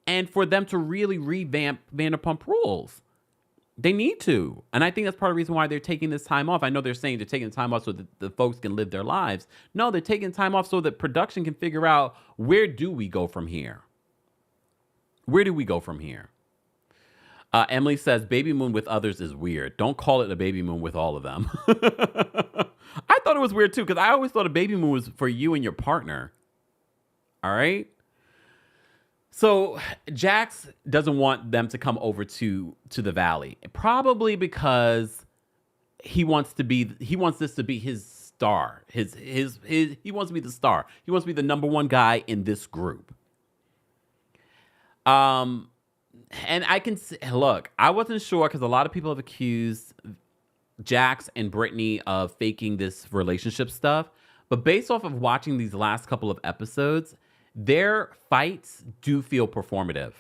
and for them to really revamp Vanderpump Rules. They need to. And I think that's part of the reason why they're taking this time off. I know they're saying they're taking time off so that the folks can live their lives. No, they're taking time off so that production can figure out, where do we go from here? Where do we go from here? Emily says, baby moon with others is weird. Don't call it a baby moon with all of them. I thought it was weird too, because I always thought a baby moon was for you and your partner. All right? So Jax doesn't want them to come over to the Valley, probably because he wants this to be his star. He wants to be the star. He wants to be the number one guy in this group. And I can look, I wasn't sure because a lot of people have accused Jax and Brittany of faking this relationship stuff. But based off of watching these last couple of episodes, their fights do feel performative.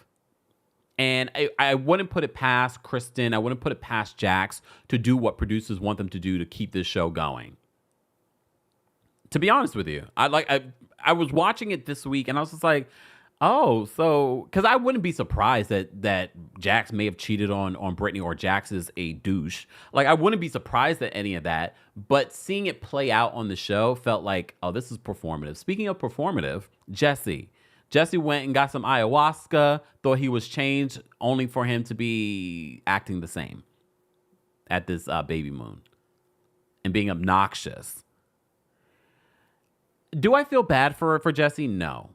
And I wouldn't put it past Kristen. I wouldn't put it past Jax to do what producers want them to do to keep this show going. To be honest with you, I was watching it this week and I was just like, oh, so, because I wouldn't be surprised that Jax may have cheated on Brittany or Jax is a douche. Like, I wouldn't be surprised at any of that. But seeing it play out on the show felt like, oh, this is performative. Speaking of performative, Jesse went and got some ayahuasca, thought he was changed, only for him to be acting the same at this baby moon and being obnoxious. Do I feel bad for Jesse? No.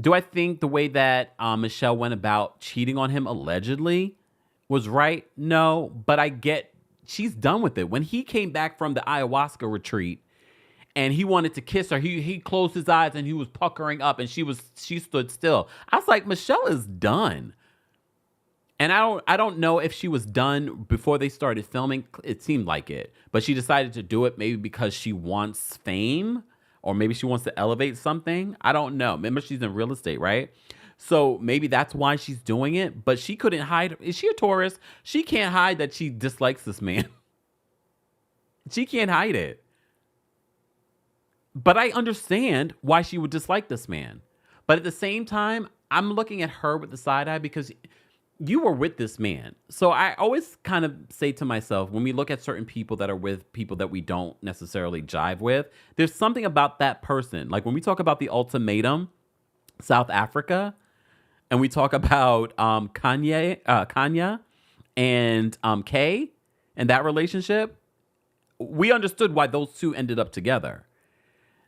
Do I think the way that Michelle went about cheating on him allegedly was right? No, but I get she's done with it. When he came back from the ayahuasca retreat and he wanted to kiss her, he closed his eyes and he was puckering up and she stood still. I was like, Michelle is done. And I don't know if she was done before they started filming. It seemed like it, but she decided to do it maybe because she wants fame. Or maybe she wants to elevate something. I don't know. Remember, she's in real estate, right? So maybe that's why she's doing it. But she couldn't hide. Is she a Taurus? She can't hide that she dislikes this man. She can't hide it. But I understand why she would dislike this man. But at the same time, I'm looking at her with the side eye because you were with this man. So I always kind of say to myself, when we look at certain people that are with people that we don't necessarily jive with, there's something about that person. Like when we talk about the Ultimatum, South Africa, and we talk about Kanye and Kay and that relationship, we understood why those two ended up together.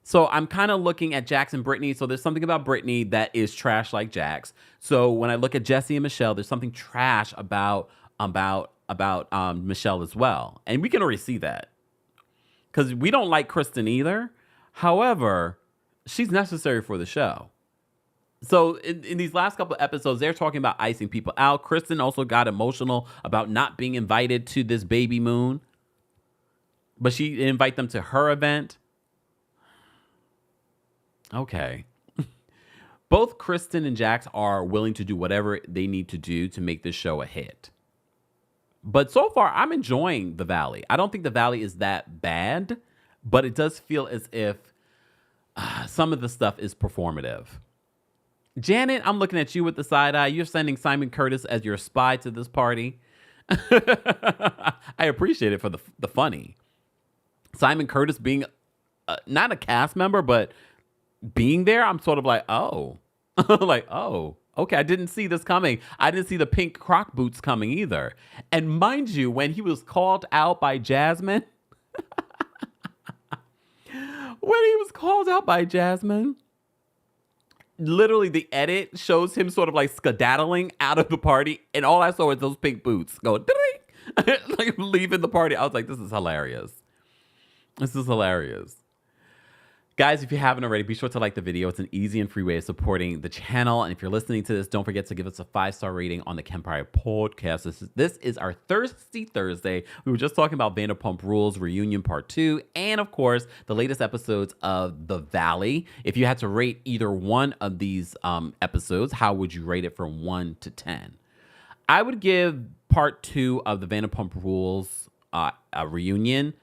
So I'm kind of looking at Jax and Brittany. So there's something about Brittany that is trash like Jax. So when I look at Jesse and Michelle, there's something trash about Michelle as well. And we can already see that. Because we don't like Kristen either. However, she's necessary for the show. So in these last couple of episodes, they're talking about icing people out. Kristen also got emotional about not being invited to this baby moon. But she didn't invite them to her event. Okay. Both Kristen and Jax are willing to do whatever they need to do to make this show a hit. But so far, I'm enjoying The Valley. I don't think The Valley is that bad, but it does feel as if some of the stuff is performative. Janet, I'm looking at you with the side eye. You're sending Simon Curtis as your spy to this party. I appreciate it for the funny. Simon Curtis being not a cast member, but being there, I'm sort of like, oh, like, oh, okay. I didn't see this coming. I didn't see the pink croc boots coming either. And mind you, when he was called out by Jasmine, literally the edit shows him sort of like skedaddling out of the party. And all I saw was those pink boots go, like leaving the party. I was like, this is hilarious. This is hilarious. Guys, if you haven't already, be sure to like the video. It's an easy and free way of supporting the channel. And if you're listening to this, don't forget to give us a 5-star rating on the Kempire podcast. This is our Thirsty Thursday. We were just talking about Vanderpump Rules Reunion Part 2. And of course, the latest episodes of The Valley. If you had to rate either one of these episodes, how would you rate it from 1 to 10? I would give Part 2 of the Vanderpump Rules reunion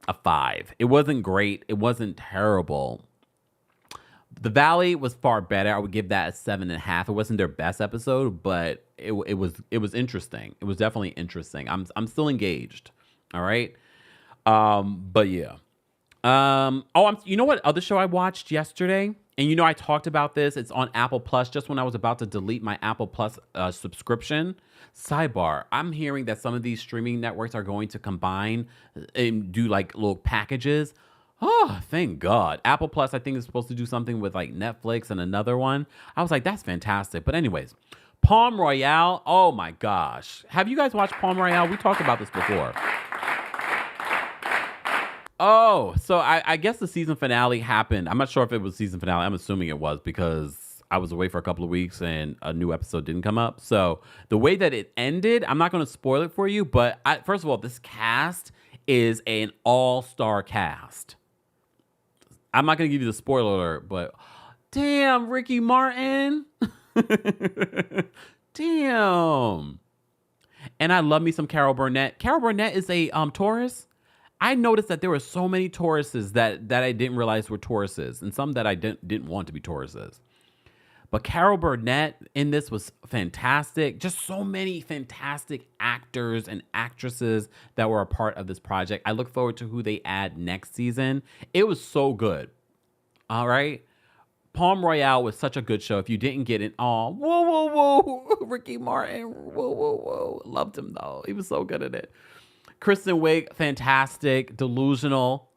a 5. It wasn't great. It wasn't terrible. The Valley was far better. I would give that a 7.5. It wasn't their best episode, but it was interesting. It was definitely interesting. I'm still engaged. All right. But yeah. You know what other show I watched yesterday? And you know I talked about this. It's on Apple Plus just when I was about to delete my Apple Plus subscription. Sidebar, I'm hearing that some of these streaming networks are going to combine and do like little packages. Oh, thank God. Apple Plus, I think, is supposed to do something with like Netflix and another one. I was like, that's fantastic. But anyways, Palm Royale. Oh my gosh. Have you guys watched Palm Royale? We talked about this before. Oh, so I guess the season finale happened. I'm not sure if it was season finale. I'm assuming it was because I was away for a couple of weeks and a new episode didn't come up. So the way that it ended, I'm not going to spoil it for you. But first of all, this cast is an all-star cast. I'm not going to give you the spoiler alert, but damn, Ricky Martin. Damn. And I love me some Carol Burnett. Carol Burnett is a Taurus. I noticed that there were so many Tauruses that I didn't realize were Tauruses, and some that I didn't want to be Tauruses. But Carol Burnett in this was fantastic. Just so many fantastic actors and actresses that were a part of this project. I look forward to who they add next season. It was so good. All right. Palm Royale was such a good show. If you didn't get it, whoa, whoa, whoa. Ricky Martin, whoa, whoa, whoa. Loved him though. He was so good at it. Kristen Wiig, fantastic, delusional.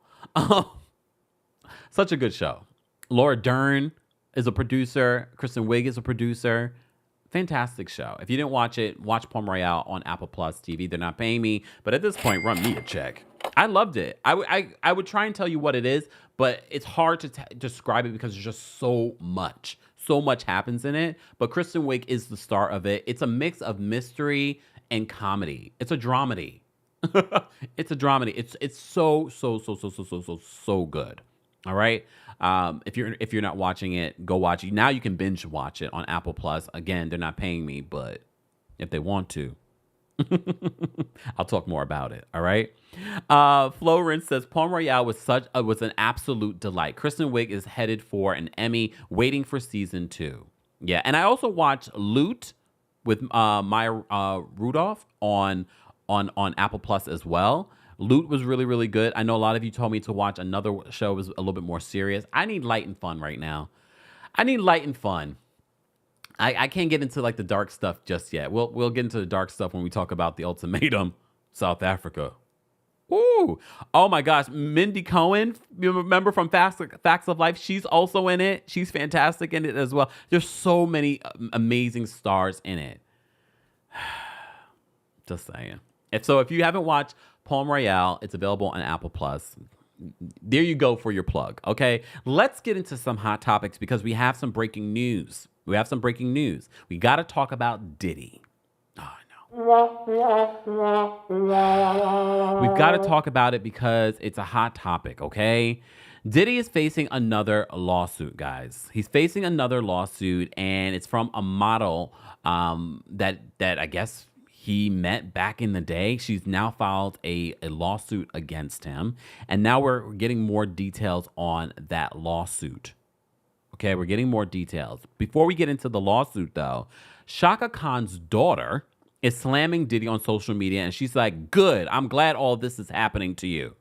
Such a good show. Laura Dern is a producer. Kristen Wiig is a producer. Fantastic show. If you didn't watch it, watch Palm Royale on Apple Plus TV. They're not paying me, but at this point, run me a check. I loved it. I would try and tell you what it is, but it's hard to describe it because there's just so much. So much happens in it. But Kristen Wiig is the star of it. It's a mix of mystery and comedy. It's a dramedy. It's a dramedy. It's so good. All right. If you're not watching it, go watch it. Now you can binge watch it on Apple Plus. Again, they're not paying me, but if they want to, I'll talk more about it. All right. Florence says Palm Royale was an absolute delight. Kristen Wiig is headed for an Emmy, waiting for season 2. Yeah, and I also watched Loot. with Maya Rudolph on Apple Plus as well. Loot was really, really good. I know a lot of you told me to watch another show was a little bit more serious. I need light and fun right now. I need light and fun. I can't get into like the dark stuff just yet. We'll get into the dark stuff when we talk about the Ultimatum, South Africa. Ooh. Oh my gosh. Mindy Cohen, you remember from Facts of Life? She's also in it. She's fantastic in it as well. There's so many amazing stars in it. Just saying. If you haven't watched Palm Royale, it's available on Apple Plus. There you go for your plug. Okay. Let's get into some hot topics because we have some breaking news. We got to talk about Diddy. We've got to talk about it because it's a hot topic, okay? Diddy is facing another lawsuit, guys. He's facing another lawsuit, and it's from a model that I guess he met back in the day. She's now filed a lawsuit against him, and now we're getting more details on that lawsuit. Okay, we're getting more details. Before we get into the lawsuit, though, Shaka Khan's daughter is slamming Diddy on social media, and she's like, good, I'm glad all this is happening to you.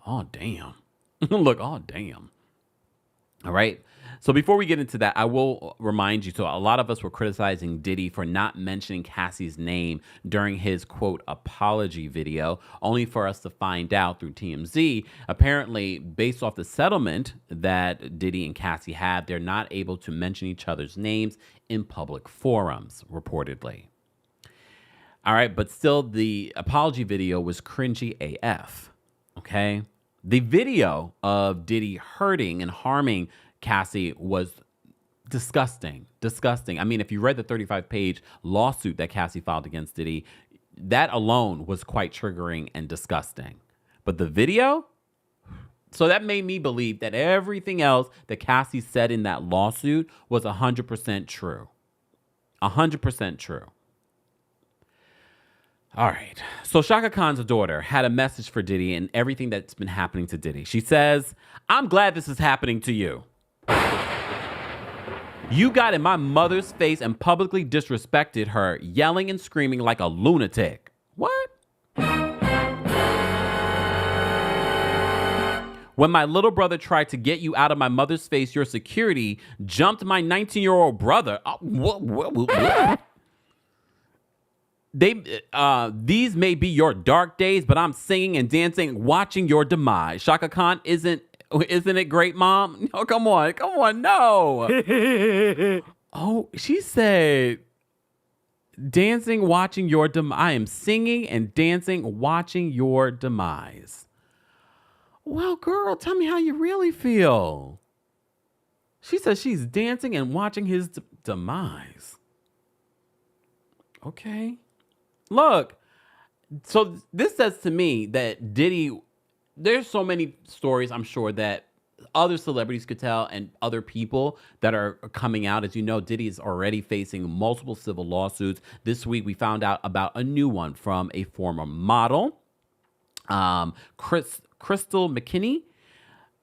Oh, damn. Look, oh, damn. All right. So before we get into that, I will remind you, so a lot of us were criticizing Diddy for not mentioning Cassie's name during his, quote, apology video, only for us to find out through TMZ, apparently, based off the settlement that Diddy and Cassie had, they're not able to mention each other's names in public forums, reportedly. All right, but still, the apology video was cringy AF, okay? The video of Diddy hurting and harming Cassie was disgusting. I mean, if you read the 35-page lawsuit that Cassie filed against Diddy, that alone was quite triggering and disgusting. But the video? So that made me believe that everything else that Cassie said in that lawsuit was 100% true. 100% true. All right. So Shaka Khan's daughter had a message for Diddy and everything that's been happening to Diddy. She says, I'm glad this is happening to you. You got in my mother's face and publicly disrespected her, yelling and screaming like a lunatic. What? When my little brother tried to get you out of my mother's face, your security jumped my 19-year-old brother. What? These may be your dark days, but I'm singing and dancing, watching your demise. Shaka Khan, isn't it great, Mom? No, come on, no. Oh, she said, dancing, watching your demise. I am singing and dancing, watching your demise. Well, girl, tell me how you really feel. She says she's dancing and watching his demise. Okay. Look, so this says to me that Diddy, there's so many stories I'm sure that other celebrities could tell and other people that are coming out. As you know, Diddy is already facing multiple civil lawsuits. This week, we found out about a new one from a former model, Crystal McKinney.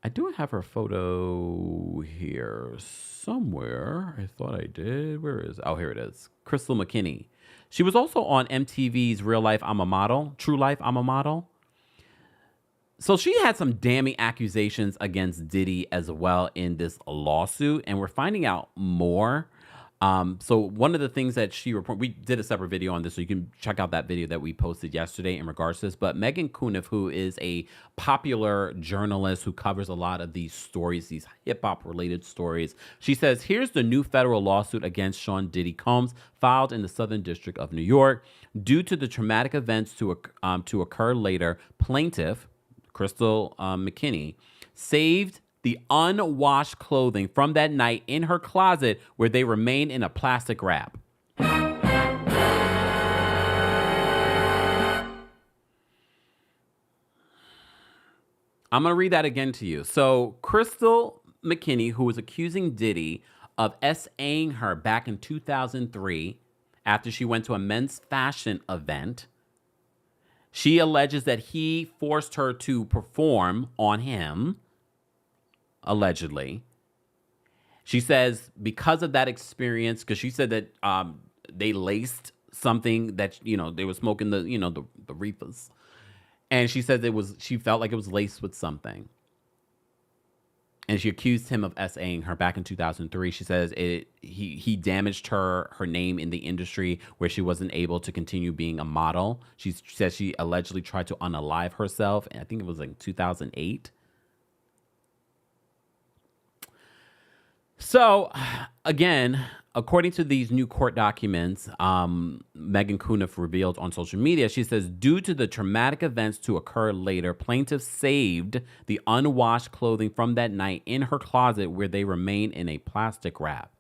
I do have her photo here somewhere. I thought I did. Where is it? Oh, here it is. Crystal McKinney. She was also on MTV's Real Life I'm a Model, True Life I'm a Model. So she had some damning accusations against Diddy as well in this lawsuit, and we're finding out more. So one of the things that she reported, we did a separate video on this, so you can check out that video that we posted yesterday in regards to this. But Megan Cuniff, who is a popular journalist who covers a lot of these stories, these hip-hop related stories, she says, here's the new federal lawsuit against Sean Diddy Combs filed in the Southern District of New York. Due to the traumatic events to occur later, plaintiff, Crystal McKinney, saved the unwashed clothing from that night in her closet where they remain in a plastic wrap. I'm going to read that again to you. So Crystal McKinney, who was accusing Diddy of SAing her back in 2003 after she went to a men's fashion event, she alleges that he forced her to perform on him, allegedly. She says because of that experience, because she said that they laced something that, they were smoking the reefers. And she said she felt like it was laced with something. And she accused him of SAing her back in 2003. She says he damaged her name in the industry where she wasn't able to continue being a model. She says she allegedly tried to unalive herself. And I think it was like 2008. So, again, according to these new court documents, Megan Cuniff revealed on social media, she says, due to the traumatic events to occur later, plaintiff saved the unwashed clothing from that night in her closet where they remain in a plastic wrap.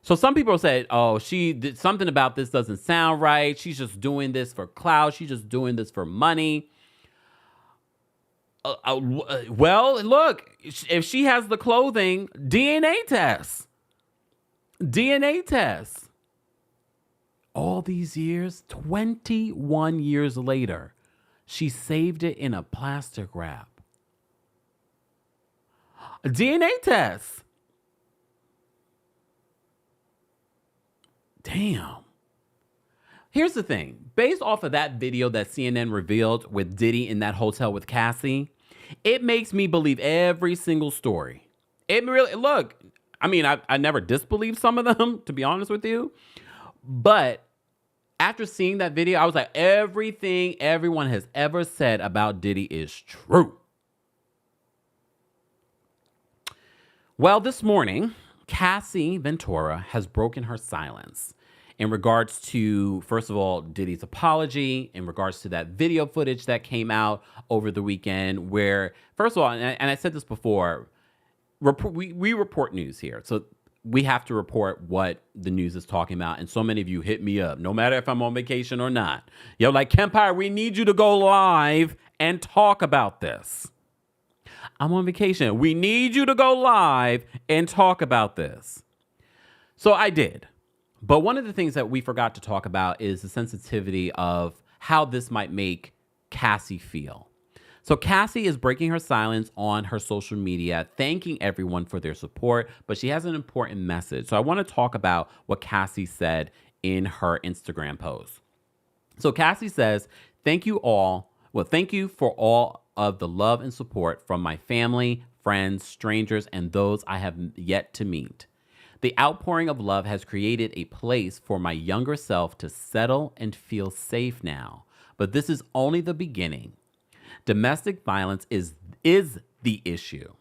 So some people said, oh, she did something about this doesn't sound right. She's just doing this for clout. She's just doing this for money. Well, look, if she has the clothing, DNA test. DNA test. All these years, 21 years later, she saved it in a plastic wrap. A DNA test. Damn. Here's the thing. Based off of that video that CNN revealed with Diddy in that hotel with Cassie, it makes me believe every single story. It really, look, I mean, I never disbelieved some of them, to be honest with you. But after seeing that video, I was like, everything everyone has ever said about Diddy is true. Well, this morning, Cassie Ventura has broken her silence in regards to, first of all, Diddy's apology, in regards to that video footage that came out over the weekend where, first of all, and I said this before, we report news here. So we have to report what the news is talking about. And so many of you hit me up, no matter if I'm on vacation or not. Yo, like, Kempire, we need you to go live and talk about this. I'm on vacation. We need you to go live and talk about this. So I did. But one of the things that we forgot to talk about is the sensitivity of how this might make Cassie feel. So Cassie is breaking her silence on her social media, thanking everyone for their support, but she has an important message. So I want to talk about what Cassie said in her Instagram post. So Cassie says, thank you for all of the love and support from my family, friends, strangers, and those I have yet to meet. The outpouring of love has created a place for my younger self to settle and feel safe now. But this is only the beginning. Domestic violence is the issue.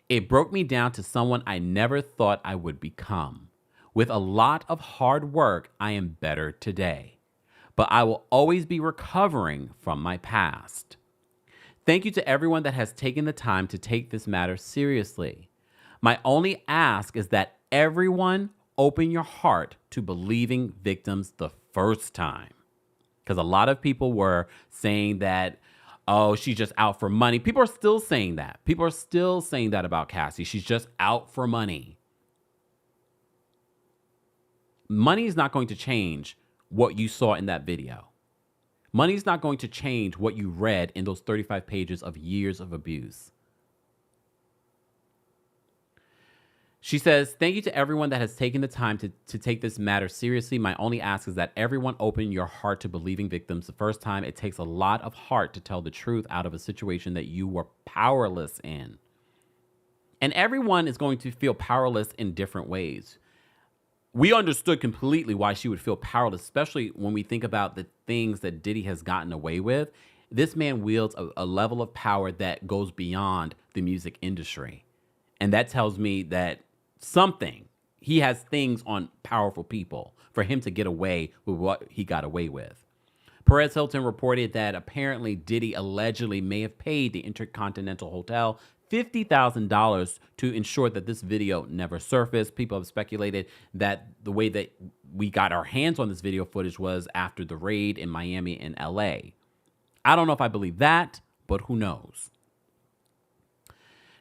It broke me down to someone I never thought I would become. With a lot of hard work, I am better today. But I will always be recovering from my past. Thank you to everyone that has taken the time to take this matter seriously. My only ask is that everyone open your heart to believing victims the first time. Because a lot of people were saying that, oh, she's just out for money. People are still saying that. People are still saying that about Cassie. She's just out for money. Money is not going to change what you saw in that video. Money is not going to change what you read in those 35 pages of years of abuse. She says, thank you to everyone that has taken the time to take this matter seriously. My only ask is that everyone open your heart to believing victims the first time. It takes a lot of heart to tell the truth out of a situation that you were powerless in. And everyone is going to feel powerless in different ways. We understood completely why she would feel powerless, especially when we think about the things that Diddy has gotten away with. This man wields a level of power that goes beyond the music industry. And that tells me that he has things on powerful people for him to get away with what he got away with. Perez Hilton reported that apparently Diddy allegedly may have paid the Intercontinental Hotel $50,000 to ensure that this video never surfaced. People have speculated that the way that we got our hands on this video footage was after the raid in Miami and LA. I don't know if I believe that, but who knows?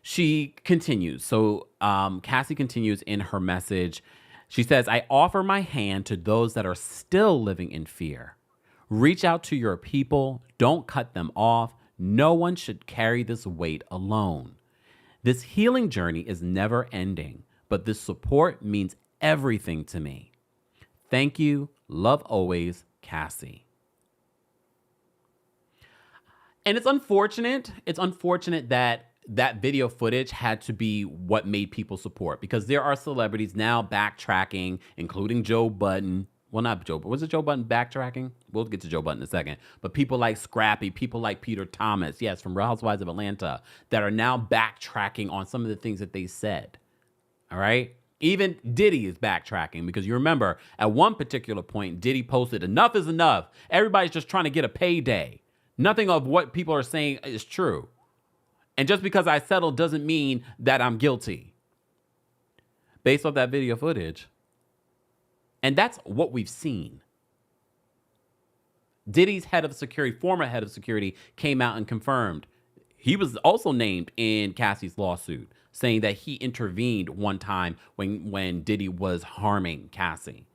She continues. So Cassie continues in her message. She says, I offer my hand to those that are still living in fear. Reach out to your people. Don't cut them off. No one should carry this weight alone. This healing journey is never ending, but this support means everything to me. Thank you. Love always, Cassie. And it's unfortunate. It's unfortunate that that video footage had to be what made people support, because there are celebrities now backtracking, including Joe Budden. Well, not Joe, but was it Joe Budden backtracking? We'll get to Joe Budden in a second. But people like Scrappy, people like Peter Thomas, yes, from Real Housewives of Atlanta, that are now backtracking on some of the things that they said. All right? Even Diddy is backtracking, because you remember at one particular point, Diddy posted, "Enough is enough. Everybody's just trying to get a payday. Nothing of what people are saying is true. And just because I settled doesn't mean that I'm guilty." Based off that video footage. And that's what we've seen. Diddy's head of security, former head of security, came out and confirmed. He was also named in Cassie's lawsuit, saying that he intervened one time when Diddy was harming Cassie.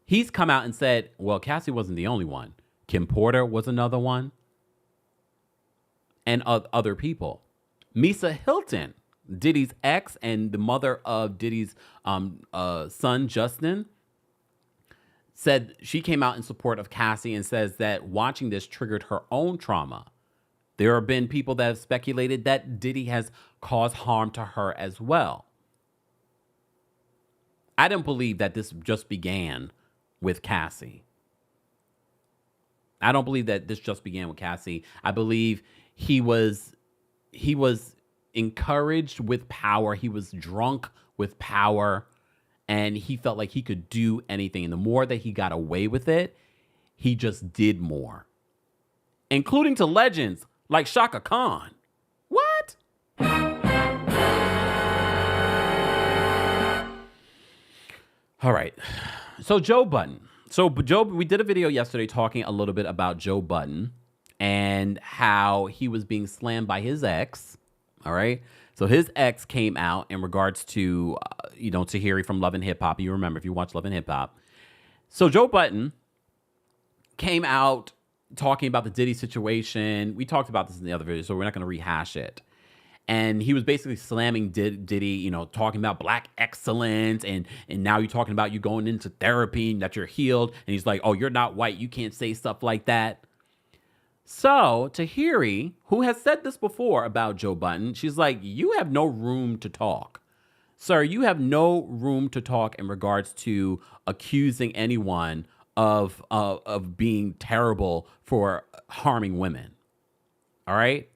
He's come out and said, well, Cassie wasn't the only one. Kim Porter was another one. And other people. Misa Hilton, Diddy's ex and the mother of Diddy's son, Justin, said she came out in support of Cassie and says that watching this triggered her own trauma. There have been people that have speculated that Diddy has caused harm to her as well. I don't believe that this just began with Cassie. I don't believe that this just began with Cassie. I believe he was encouraged with power. He was drunk with power, and he felt like he could do anything. And the more that he got away with it, he just did more, including to legends like Shaka Khan. What? All right. So Joe Budden. We did a video yesterday talking a little bit about Joe Budden and how he was being slammed by his ex. All right. So his ex came out in regards to, Tahiri from Love and Hip Hop. You remember if you watch Love and Hip Hop. So Joe Budden came out talking about the Diddy situation. We talked about this in the other video, so we're not going to rehash it. And he was basically slamming Diddy, talking about black excellence. And now you're talking about you going into therapy and that you're healed. And he's like, oh, you're not white. You can't say stuff like that. So Tahiri, who has said this before about Joe Budden, she's like, you have no room to talk. Sir, you have no room to talk in regards to accusing anyone of being terrible for harming women. All right?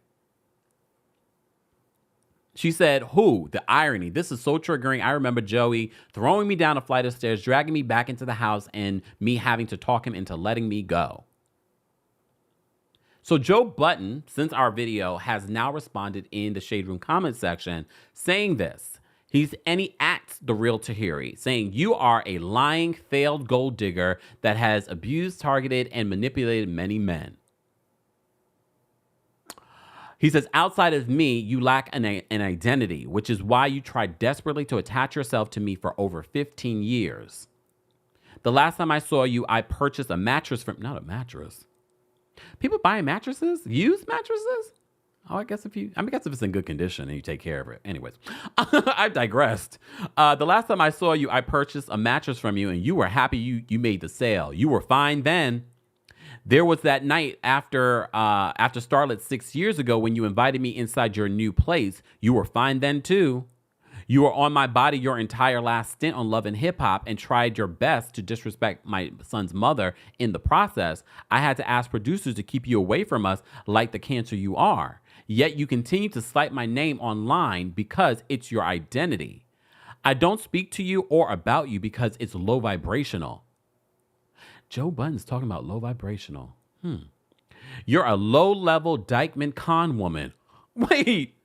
She said, who? The irony. This is so triggering. I remember Joey throwing me down a flight of stairs, dragging me back into the house, and me having to talk him into letting me go. So Joe Budden, since our video, has now responded in the Shade Room comment section saying this. He acts the real Tahiri, saying, you are a lying, failed gold digger that has abused, targeted, and manipulated many men. He says, outside of me, you lack an identity, which is why you tried desperately to attach yourself to me for over 15 years. The last time I saw you, I purchased a mattress from, not a mattress. People buying mattresses? Used mattresses? Oh, I guess if it's in good condition and you take care of it. Anyways, I digressed. The last time I saw you, I purchased a mattress from you and you were happy you made the sale. You were fine then. There was that night after Starlet 6 years ago when you invited me inside your new place. You were fine then too. You were on my body your entire last stint on Love and Hip Hop and tried your best to disrespect my son's mother in the process. I had to ask producers to keep you away from us like the cancer you are. Yet you continue to slight my name online because it's your identity. I don't speak to you or about you because it's low vibrational. Joe Budden's talking about low vibrational. You're a low-level Dykeman con woman. Wait.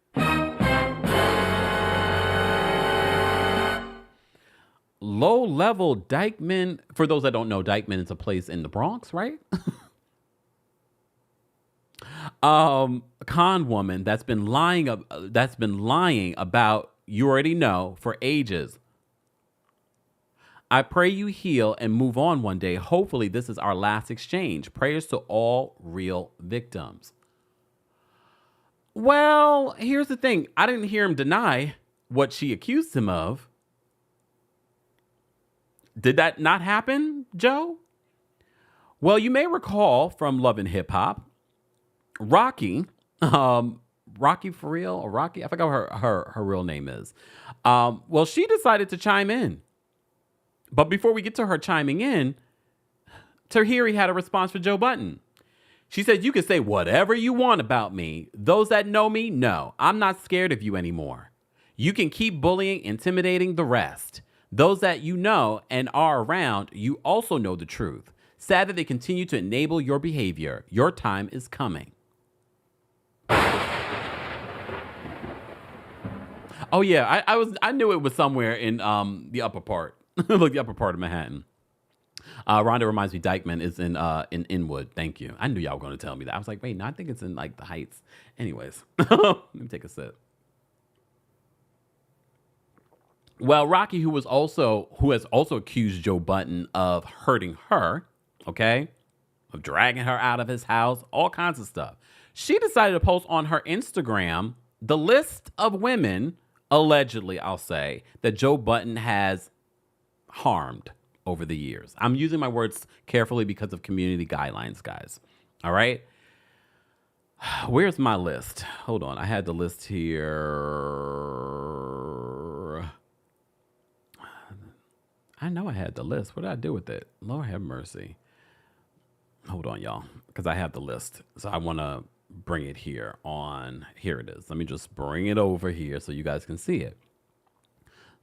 Low-level Dykeman. For those that don't know, Dykeman is a place in the Bronx, right? Con woman that's been lying about, you already know, for ages. I pray you heal and move on one day. Hopefully this is our last exchange. Prayers to all real victims. Well, here's the thing. I didn't hear him deny what she accused him of. Did that not happen, Joe? Well, you may recall from Love and Hip Hop, Rocky, Rocky for real, or Rocky, I forgot what her real name is. Well, she decided to chime in. But before we get to her chiming in, Tahiri had a response for Joe Budden. She said, "You can say whatever you want about me. Those that know me, know. I'm not scared of you anymore. You can keep bullying, intimidating the rest. Those that you know and are around, you also know the truth. Sad that they continue to enable your behavior. Your time is coming." Oh yeah, I knew it was somewhere in the upper part, like the upper part of Manhattan. Rhonda reminds me Dykeman is in Inwood. Thank you. I knew y'all were going to tell me that. I was like, wait, no, I think it's in like the Heights. Anyways, let me take a sip. Well, Rocky, who has also accused Joe Budden of hurting her, okay, of dragging her out of his house, all kinds of stuff. She decided to post on her Instagram the list of women, allegedly, I'll say, that Joe Budden has harmed over the years. I'm using my words carefully because of community guidelines, guys. All right. Where's my list? Hold on. I had the list here. I know I had the list. What did I do with it? Lord have mercy. Hold on, y'all, because I have the list. So I want to bring it here on. Here it is. Let me just bring it over here so you guys can see it.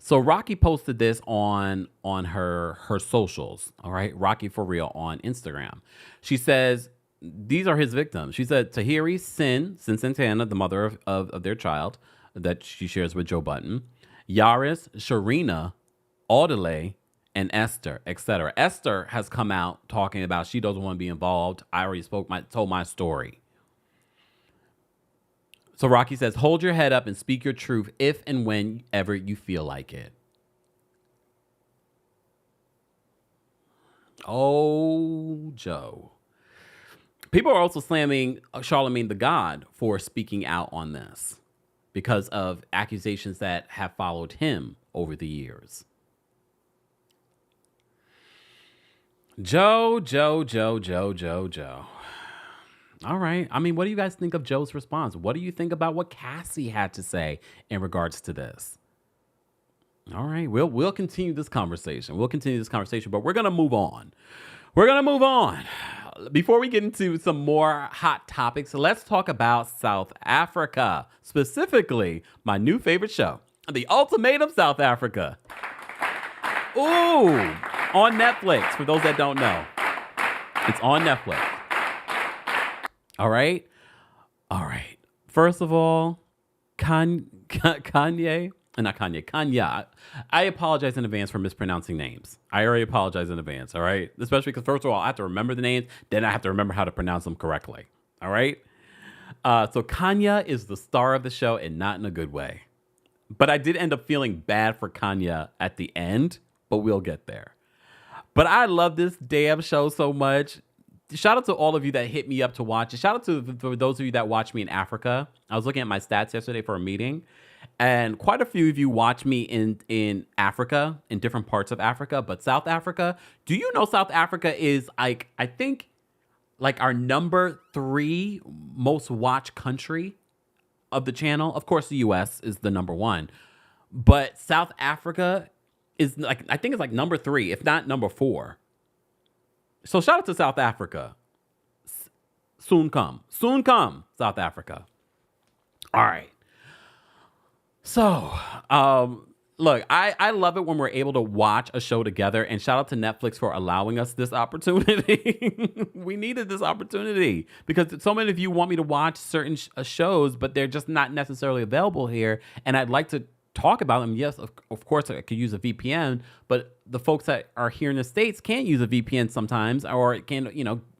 So Rocky posted this on her socials, all right? Rocky for real on Instagram. She says, these are his victims. She said, Tahiri, Sin Santana, the mother of their child that she shares with Joe Budden, Yaris, Sharina, Audley, and Esther, etc. Esther has come out talking about she doesn't want to be involved. I already told my story. So Rocky says, hold your head up and speak your truth if and whenever you feel like it. Oh, Joe. People are also slamming Charlemagne the God for speaking out on this because of accusations that have followed him over the years. Joe. All right. I mean, what do you guys think of Joe's response? What do you think about what Cassie had to say in regards to this? All right. We'll continue this conversation. But we're going to move on. Before we get into some more hot topics, let's talk about South Africa, specifically my new favorite show, The Ultimatum South Africa. Ooh, on Netflix, for those that don't know. It's on Netflix. All right. First of all, Kanye. I apologize in advance for mispronouncing names. I already apologize in advance. All right. Especially because, first of all, I have to remember the names. Then I have to remember how to pronounce them correctly. All right. So Kanye is the star of the show, and not in a good way. But I did end up feeling bad for Kanye at the end, but we'll get there. But I love this damn show so much. Shout out to all of you that hit me up to watch it. Shout out to for those of you that watch me in Africa. I was looking at my stats yesterday for a meeting, and quite a few of you watch me in Africa, in different parts of Africa. But South Africa, do you know South Africa is like, I think, like our number 3 most watched country of the channel? Of course, the US is the number 1, but South Africa is like, I think it's like number 3, if not number 4. So shout out to South Africa. Soon come, South Africa. All right. So, look, I love it when we're able to watch a show together, and shout out to Netflix for allowing us this opportunity. We needed this opportunity because so many of you want me to watch certain shows, but they're just not necessarily available here. And I'd like to talk about them. Yes, of course, I could use a VPN, but the folks that are here in the States can't use a VPN sometimes, or can't,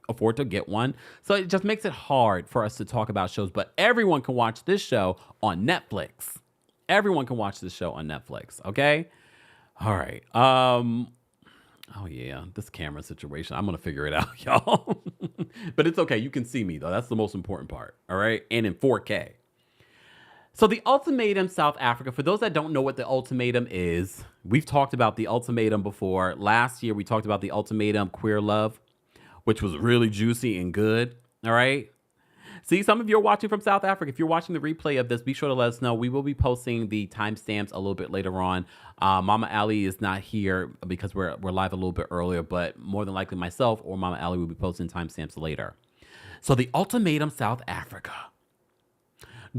afford to get one. So it just makes it hard for us to talk about shows, but everyone can watch this show on Netflix. Okay. All right. Oh yeah, this camera situation. I'm going to figure it out, y'all. But it's okay. You can see me though. That's the most important part. All right. And in 4K. So the Ultimatum South Africa, for those that don't know what the Ultimatum is, we've talked about the Ultimatum before. Last year, we talked about the Ultimatum Queer Love, which was really juicy and good. All right. See, some of you are watching from South Africa. If you're watching the replay of this, be sure to let us know. We will be posting the timestamps a little bit later on. Mama Ali is not here because we're live a little bit earlier, but more than likely myself or Mama Ali will be posting timestamps later. So the Ultimatum South Africa.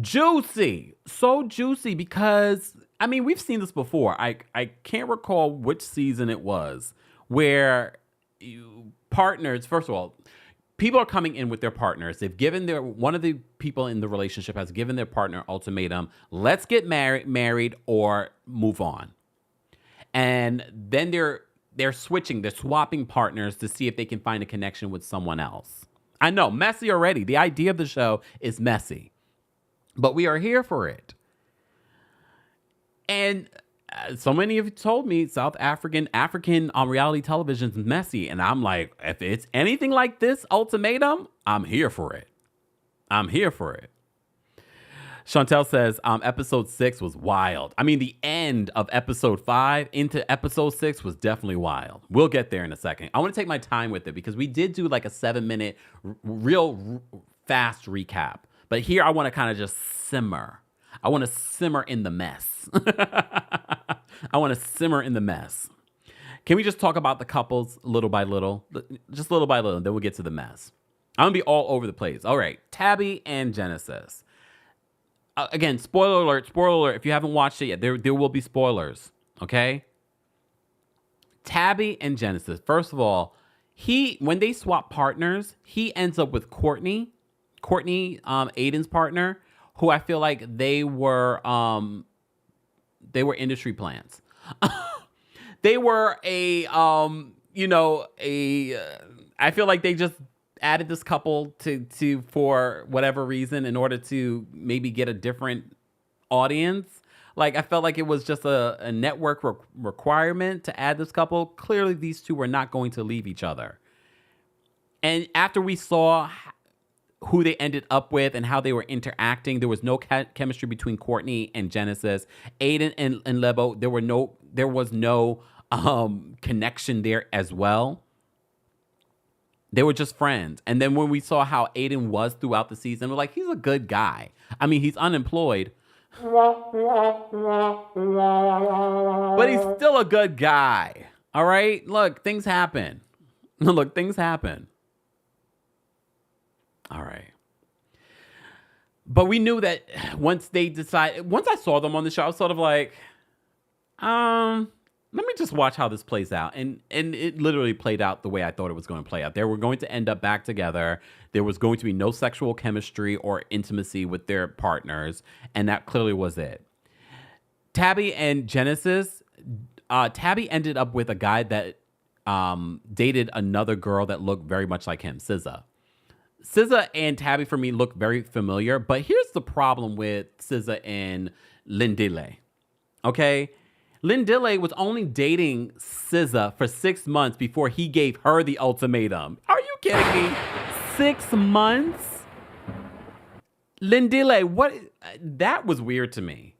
Juicy. So juicy because, I mean, we've seen this before. I can't recall which season it was where partners, first of all, people are coming in with their partners. They've given one of the people in the relationship has given their partner ultimatum. Let's get married or move on. And then they're switching, they're swapping partners to see if they can find a connection with someone else. I know, messy already. The idea of the show is messy, but we are here for it. And so many of you told me South African on reality television is messy. And I'm like, if it's anything like this ultimatum, I'm here for it. I'm here for it. Chantel says, episode 6 was wild. I mean, the end of episode 5 into episode 6 was definitely wild. We'll get there in a second. I want to take my time with it because we did do like a 7-minute real fast recap. But here I want to kind of just simmer. I want to simmer in the mess. I want to simmer in the mess. Can we just talk about the couples little by little? Just little by little, then we'll get to the mess. I'm going to be all over the place. All right, Tabby and Genesis. Again, spoiler alert. If you haven't watched it yet, there will be spoilers, okay? Tabby and Genesis. First of all, when they swap partners, he ends up with Courtney, Aiden's partner, who I feel like they were industry plants. They were I feel like they just added this couple to for whatever reason in order to maybe get a different audience. Like, I felt like it was just a network requirement to add this couple. Clearly, these two were not going to leave each other. And after we saw who they ended up with and how they were interacting, there was no chemistry between Courtney and Genesis. Aiden and Lebo, there was no connection there as well. They were just friends. And then when we saw how Aiden was throughout the season, we're like, he's a good guy. I mean, he's unemployed, but he's still a good guy. All right? Look, things happen. All right. But we knew that once I saw them on the show, I was sort of like, let me just watch how this plays out. And it literally played out the way I thought it was going to play out. They were going to end up back together. There was going to be no sexual chemistry or intimacy with their partners. And that clearly was it. Tabby and Genesis, Tabby ended up with a guy that dated another girl that looked very much like him, SZA. SZA and Tabby, for me, look very familiar. But here's the problem with SZA and Lindile. Okay? Lindile was only dating SZA for 6 months before he gave her the ultimatum. Are you kidding me? 6 months? Lindile, what? That was weird to me.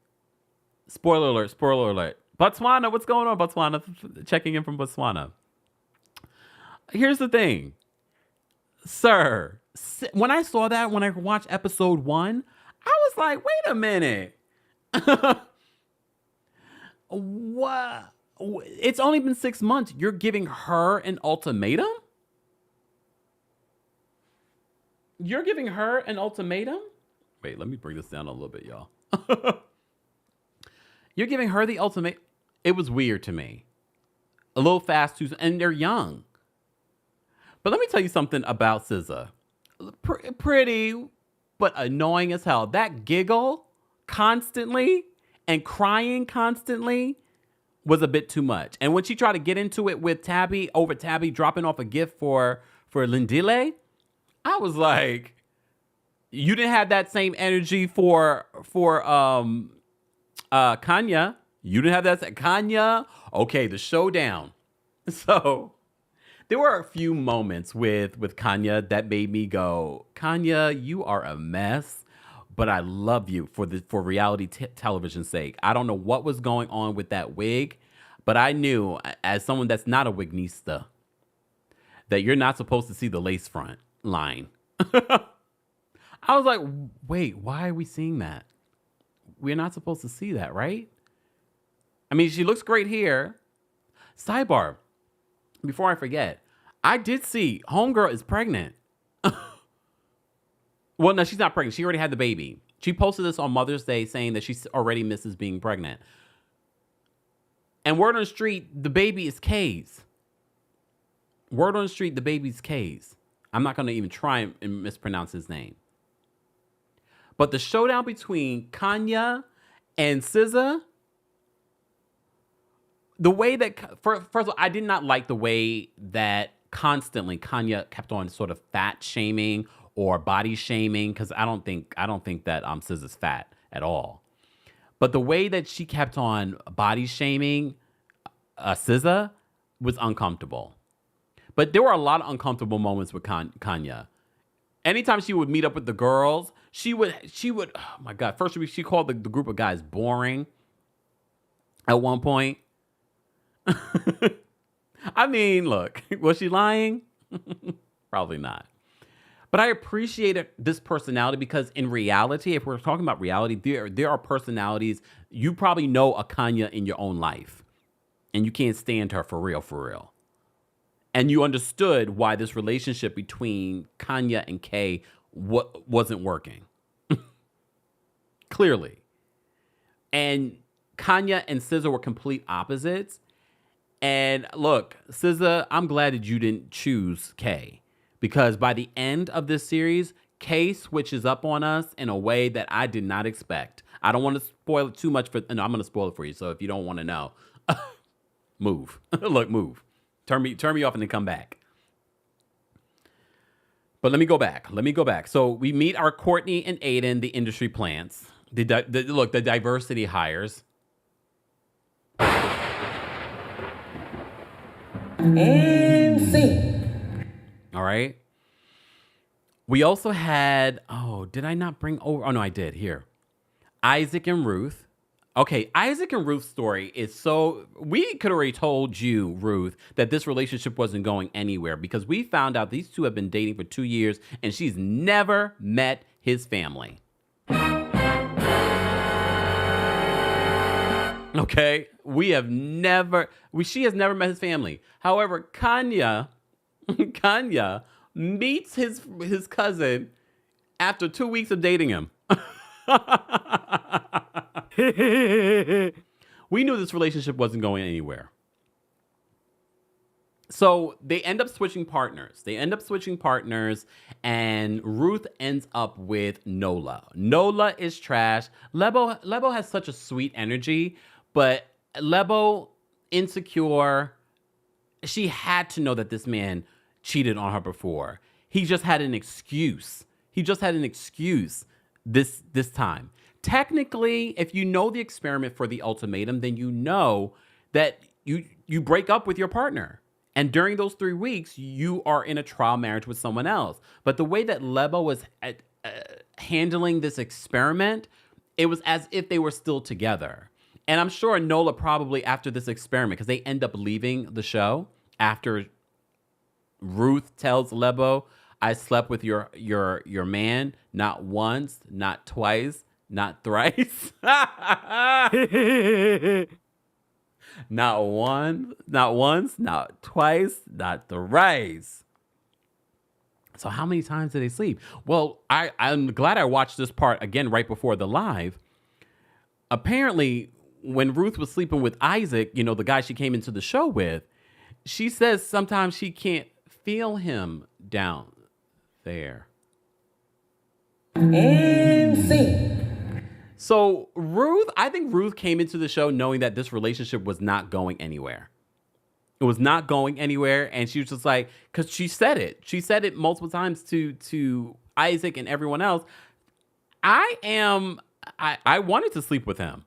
Spoiler alert. Botswana, what's going on, Botswana? Checking in from Botswana. Here's the thing. Sir, when I saw that, when I watched episode 1, I was like, wait a minute. What? It's only been 6 months. You're giving her an ultimatum? You're giving her an ultimatum? Wait, let me bring this down a little bit, y'all. You're giving her the ultimatum? It was weird to me. A little fast, too, and they're young. But let me tell you something about SZA. Pretty, but annoying as hell. That giggle constantly and crying constantly was a bit too much. And when she tried to get into it with Tabby, dropping off a gift for Lindile, I was like, you didn't have that same energy for Kanya. You didn't have that. Kanya, okay, the showdown. So there were a few moments with Kanya that made me go, Kanya, you are a mess. but I love you for reality television's sake. I don't know what was going on with that wig, but I knew, as someone that's not a wignista, that you're not supposed to see the lace front line. I was like, wait, why are we seeing that? We're not supposed to see that, right? I mean, she looks great here. Sidebar, before I forget, I did see Homegirl is pregnant. Well, no, she's not pregnant. She already had the baby. She posted this on Mother's Day saying that she already misses being pregnant. And word on the street, the baby is Kay's. Word on the street, the baby's Kay's. I'm not going to even try and mispronounce his name. But the showdown between Kanya and SZA, the way that, first of all, I did not like the way that constantly Kanya kept on sort of fat shaming or body shaming, because I don't think that SZA's fat at all. But the way that she kept on body shaming SZA was uncomfortable. But there were a lot of uncomfortable moments with Kanya. Anytime she would meet up with the girls, she would, oh my God, first she called the group of guys boring at one point. I mean, look, was she lying? Probably not. But I appreciated this personality because in reality, if we're talking about reality, there are personalities. You probably know a Kanya in your own life and you can't stand her for real. And you understood why this relationship between Kanya and Kay wasn't working. Clearly. And Kanya and SZA were complete opposites. And look, SZA, I'm glad that you didn't choose Kay. Because by the end of this series, Kay switches up on us in a way that I did not expect. I don't want to spoil it too much. I'm going to spoil it for you. So if you don't want to know, move. Look, move. Turn me off and then come back. But let me go back. So we meet our Courtney and Aiden, the industry plants. The diversity hires. And see. All right. We also had, did I not bring over? Oh, no, I did. Here. Isaac and Ruth. Okay, Isaac and Ruth's story is we could already told you, Ruth, that this relationship wasn't going anywhere because we found out these two have been dating for 2 years and she's never met his family. Okay, she has never met his family. However, Kanya meets his cousin after 2 weeks of dating him. We knew this relationship wasn't going anywhere. So they end up switching partners. And Ruth ends up with Nola. Nola is trash. Lebo has such a sweet energy, but Lebo, insecure. She had to know that this man cheated on her before. He just had an excuse. This time. Technically, if you know the experiment for the ultimatum, then you know that you break up with your partner. And during those 3 weeks, you are in a trial marriage with someone else. But the way that Lebo was handling this experiment, it was as if they were still together. And I'm sure Nola probably after this experiment, because they end up leaving the show after Ruth tells Lebo, I slept with your man, not once, not twice, not thrice. Not once, not twice, not thrice. So how many times did they sleep? Well, I'm glad I watched this part again right before the live. Apparently, when Ruth was sleeping with Isaac, the guy she came into the show with, she says sometimes she can't feel him down there. And see. So I think Ruth came into the show knowing that this relationship was not going anywhere. It was not going anywhere. And she was just like, because she said it multiple times to Isaac and everyone else. I wanted to sleep with him.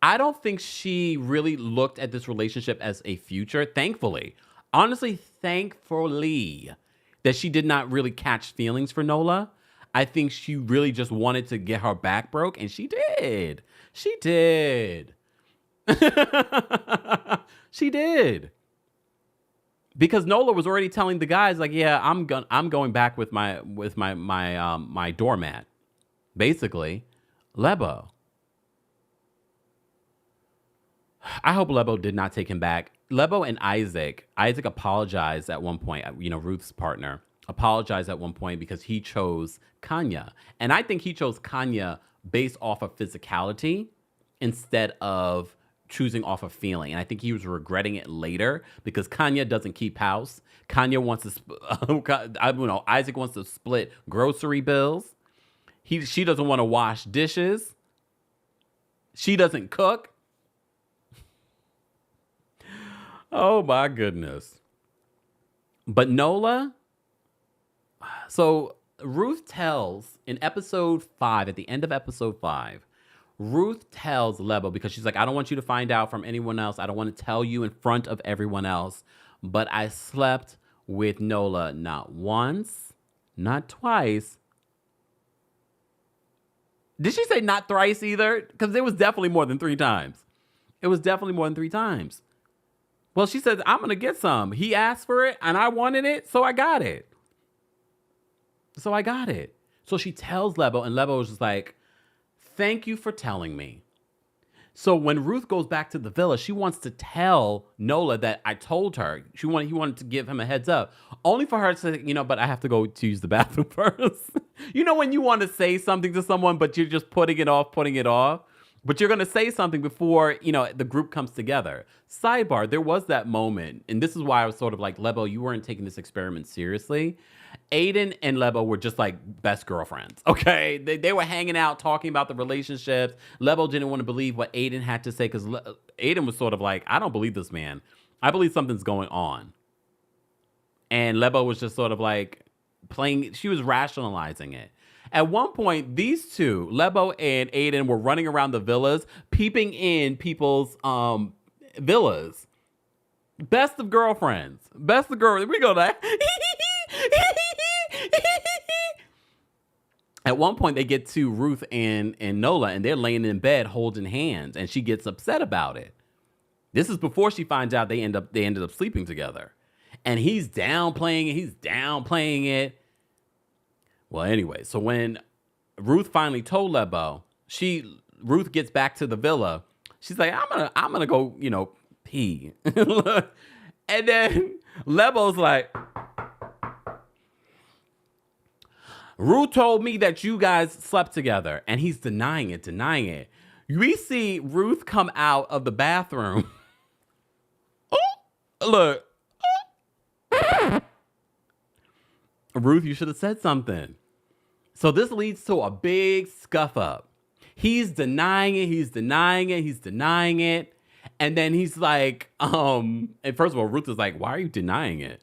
I don't think she really looked at this relationship as a future. Thankfully, that she did not really catch feelings for Nola. I think she really just wanted to get her back broke, and she did. She did. She did. Because Nola was already telling the guys, like, yeah, I'm going back with my doormat. Basically, Lebo. I hope Lebo did not take him back. Lebo and Isaac apologized at one point, Ruth's partner, apologized at one point because he chose Kanya. And I think he chose Kanya based off of physicality instead of choosing off of feeling. And I think he was regretting it later because Kanya doesn't keep house. Kanya wants to, Isaac wants to split grocery bills. She doesn't want to wash dishes. She doesn't cook. Oh my goodness. But Nola, so Ruth tells in episode 5, at the end of episode 5, Ruth tells Lebo, because she's like, I don't want you to find out from anyone else. I don't want to tell you in front of everyone else. But I slept with Nola not once, not twice. Did she say not thrice either? Because it was definitely more than 3 times. It was definitely more than 3 times. Well, she said, I'm going to get some. He asked for it and I wanted it, so I got it. So she tells Lebo, and Lebo is just like, thank you for telling me. So when Ruth goes back to the villa, she wants to tell Nola that I told her. He wanted to give him a heads up. Only for her to say, but I have to go to use the bathroom first. When you want to say something to someone, but you're just putting it off. But you're going to say something before, the group comes together. Sidebar, there was that moment, and this is why I was sort of like, Lebo, you weren't taking this experiment seriously. Aiden and Lebo were just like best girlfriends, okay? They were hanging out, talking about the relationships. Lebo didn't want to believe what Aiden had to say because Aiden was sort of like, I don't believe this man. I believe something's going on. And Lebo was just sort of like she was rationalizing it. At one point, these two, Lebo and Aiden, were running around the villas, peeping in people's villas. Best of girlfriends. Best of girls. We go that. At one point, they get to Ruth and Nola, and they're laying in bed holding hands, and she gets upset about it. This is before she finds out they ended up sleeping together. And he's downplaying it. Well, anyway, so when Ruth finally told Lebo, Ruth gets back to the villa. She's like, I'm gonna go, pee. And then Lebo's like, Ruth told me that you guys slept together, and he's denying it. We see Ruth come out of the bathroom. Oh, look. Ruth, you should have said something. So this leads to a big scuff up. He's denying it. And then he's like, and first of all, Ruth is like, why are you denying it?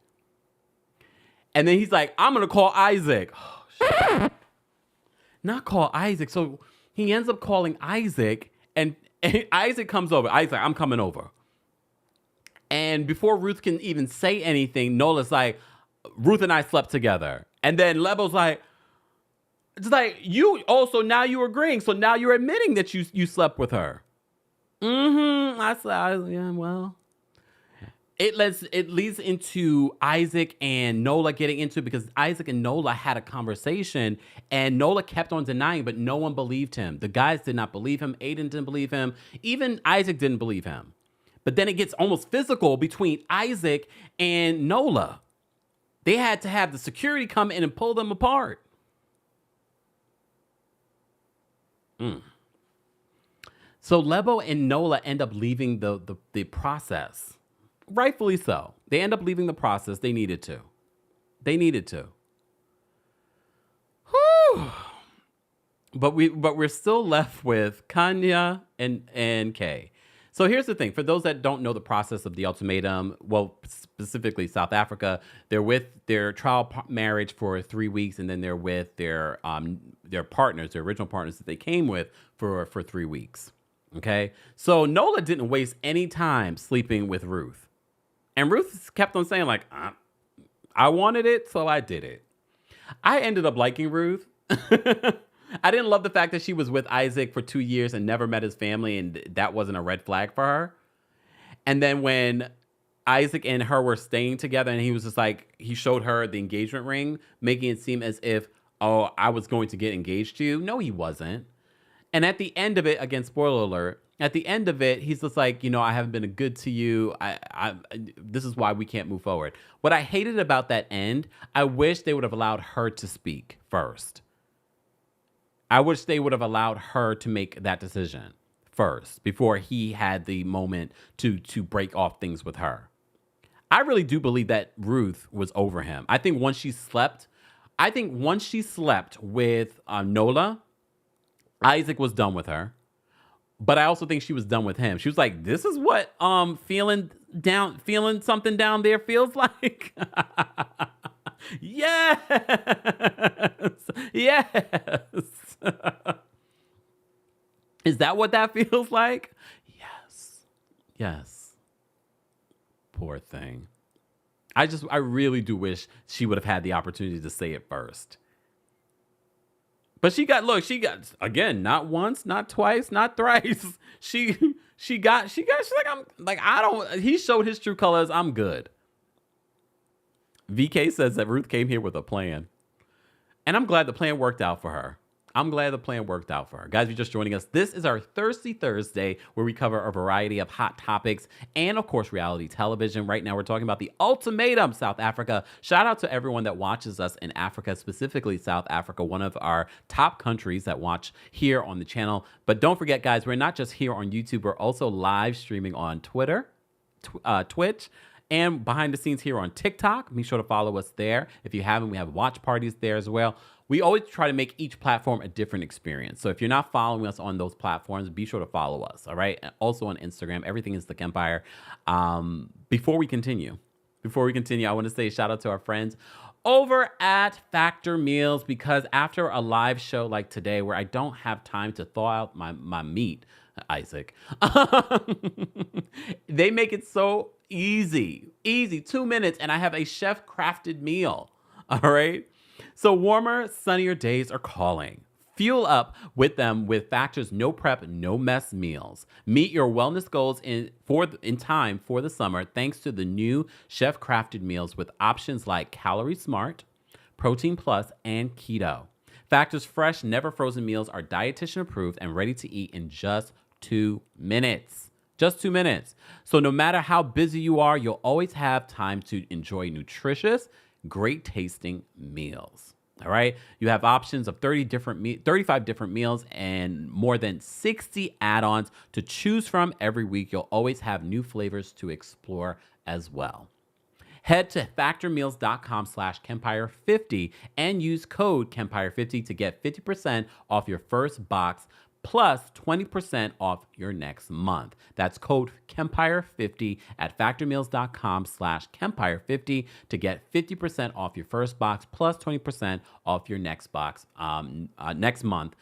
And then he's like, I'm going to call Isaac. Oh, shit. Not call Isaac. So he ends up calling Isaac, and Isaac comes over. Isaac's like, I'm coming over. And before Ruth can even say anything, Nola's like, Ruth and I slept together. And then Lebo's like, it's like, you also, now you're agreeing. So now you're admitting that you slept with her. Yeah, well. It leads into Isaac and Nola getting into it because Isaac and Nola had a conversation and Nola kept on denying, but no one believed him. The guys did not believe him. Aiden didn't believe him. Even Isaac didn't believe him. But then it gets almost physical between Isaac and Nola. They had to have the security come in and pull them apart. So Lebo and Nola end up leaving the process. Rightfully so. They end up leaving the process. They needed to. Whew. But we're still left with Kanya and Kay. So here's the thing. For those that don't know the process of the ultimatum, well, specifically South Africa, they're with their trial marriage for 3 weeks, and then they're with their partners, their original partners that they came with for 3 weeks. Okay? So Nola didn't waste any time sleeping with Ruth. And Ruth kept on saying, like, I wanted it, so I did it. I ended up liking Ruth. I didn't love the fact that she was with Isaac for 2 years and never met his family, and that wasn't a red flag for her. And then when Isaac and her were staying together, and he was just like, he showed her the engagement ring, making it seem as if, oh, I was going to get engaged to you. No, he wasn't. And at the end of it, again, spoiler alert, at the end of it, he's just like, I haven't been good to you. This is why we can't move forward. What I hated about that end, I wish they would have allowed her to speak first. I wish they would have allowed her to make that decision first before he had the moment to break off things with her. I really do believe that Ruth was over him. I think once she slept with Nola, Isaac was done with her. But I also think she was done with him. She was like, this is what feeling something down there feels like. Yes. Yes. Is that what that feels like? Yes. Yes. Poor thing. I really do wish she would have had the opportunity to say it first. But she got, again, not once, not twice, not thrice. She's like, he showed his true colors. I'm good. VK says that Ruth came here with a plan. And I'm glad the plan worked out for her. Guys, if you're just joining us, this is our Thirsty Thursday, where we cover a variety of hot topics and, of course, reality television. Right now, we're talking about the Ultimatum, South Africa. Shout out to everyone that watches us in Africa, specifically South Africa, one of our top countries that watch here on the channel. But don't forget, guys, we're not just here on YouTube. We're also live streaming on Twitter, Twitch, and behind the scenes here on TikTok. Be sure to follow us there. If you haven't, we have watch parties there as well. We always try to make each platform a different experience. So if you're not following us on those platforms, be sure to follow us, all right? And also on Instagram, everything is the Kempire. Before we continue, I want to say shout out to our friends over at Factor Meals, because after a live show like today where I don't have time to thaw out my meat, Isaac, they make it so easy, 2 minutes, and I have a chef-crafted meal, all right? So warmer, sunnier days are calling. Fuel up with them with Factor's no prep, no mess meals. Meet your wellness goals in time for the summer thanks to the new chef-crafted meals with options like Calorie Smart, Protein Plus, and Keto. Factor's fresh, never frozen meals are dietitian approved and ready to eat in just 2 minutes. Just 2 minutes. So no matter how busy you are, you'll always have time to enjoy nutritious, great tasting meals. All right. You have options of 35 different meals and more than 60 add-ons to choose from every week. You'll always have new flavors to explore as well. Head to factormeals.com/Kempire50 and use code Kempire50 to get 50% off your first box plus 20% off your next month. That's code Kempire50 at factormeals.com/Kempire50 to get 50% off your first box plus 20% off your next box next month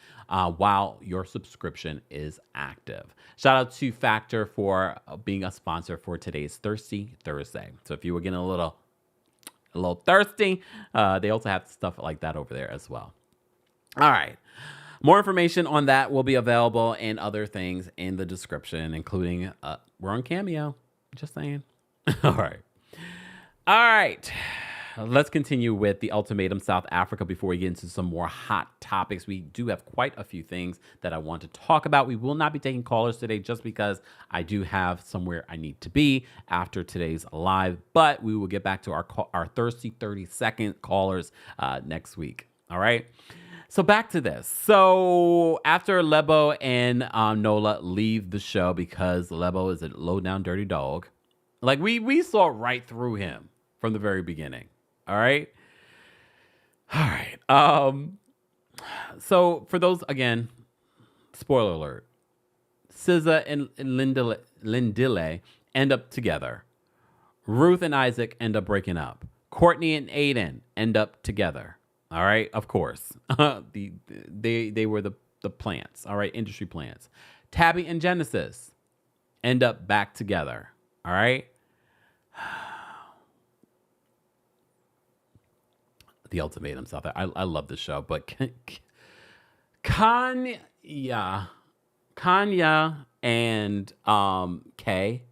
while your subscription is active. Shout out to Factor for being a sponsor for today's Thirsty Thursday. So if you were getting a little thirsty, they also have stuff like that over there as well. All right. More information on that will be available and other things in the description, including we're on Cameo. Just saying. All right. Let's continue with the Ultimatum South Africa before we get into some more hot topics. We do have quite a few things that I want to talk about. We will not be taking callers today just because I do have somewhere I need to be after today's live, but we will get back to our thirsty 30-second callers next week. All right. So back to this. So after Lebo and Nola leave the show because Lebo is a low-down dirty dog, like we saw right through him from the very beginning. All right. So for those, again, spoiler alert, SZA and Lindile end up together. Ruth and Isaac end up breaking up. Courtney and Aiden end up together. All right, of course. They were the plants, all right, industry plants. Tabby and Genesis end up back together, all right? The Ultimatum South. I love this show, but Kanya and Kay.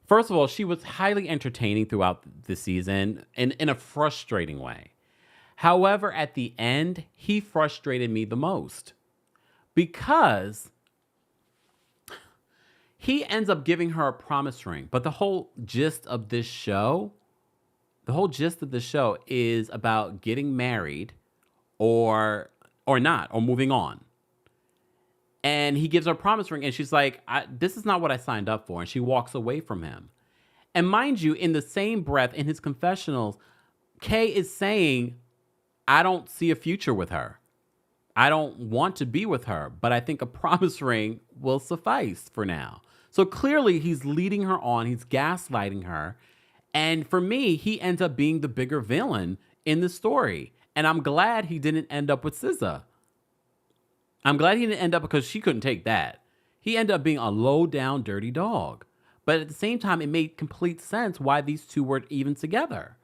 First of all, she was highly entertaining throughout the season in a frustrating way. However, at the end, he frustrated me the most because he ends up giving her a promise ring. But the whole gist of this show is about getting married or not, or moving on. And he gives her a promise ring, and she's like, this is not what I signed up for. And she walks away from him. And mind you, in the same breath, in his confessionals, Kay is saying, I don't see a future with her. I don't want to be with her, but I think a promise ring will suffice for now. So clearly, he's leading her on. He's gaslighting her. And for me, he ends up being the bigger villain in the story. And I'm glad he didn't end up with SZA. I'm glad he didn't end up because she couldn't take that. He ended up being a low-down, dirty dog. But at the same time, it made complete sense why these two were even together.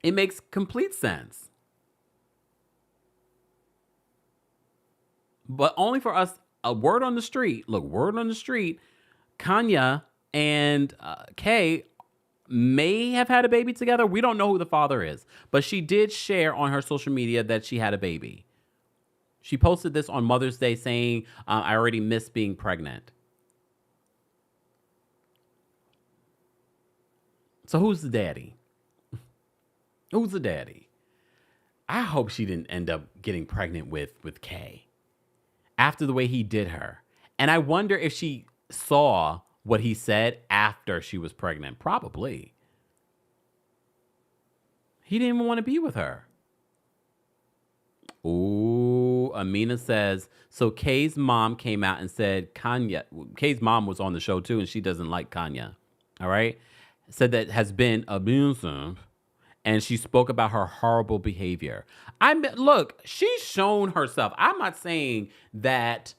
It makes complete sense. But only for us, a word on the street. Look, word on the street, Kanya and Kay may have had a baby together. We don't know who the father is. But she did share on her social media that she had a baby. She posted this on Mother's Day saying, I already miss being pregnant. So who's the daddy? Who's the daddy? I hope she didn't end up getting pregnant with Kay after the way he did her. And I wonder if she saw what he said after she was pregnant. Probably. He didn't even want to be with her. Ooh, Amina says, so Kay's mom came out and said Kanya. Kay's mom was on the show too, and she doesn't like Kanya. All right? Said that has been abusive, and she spoke about her horrible behavior. Look, she's shown herself. I'm not saying that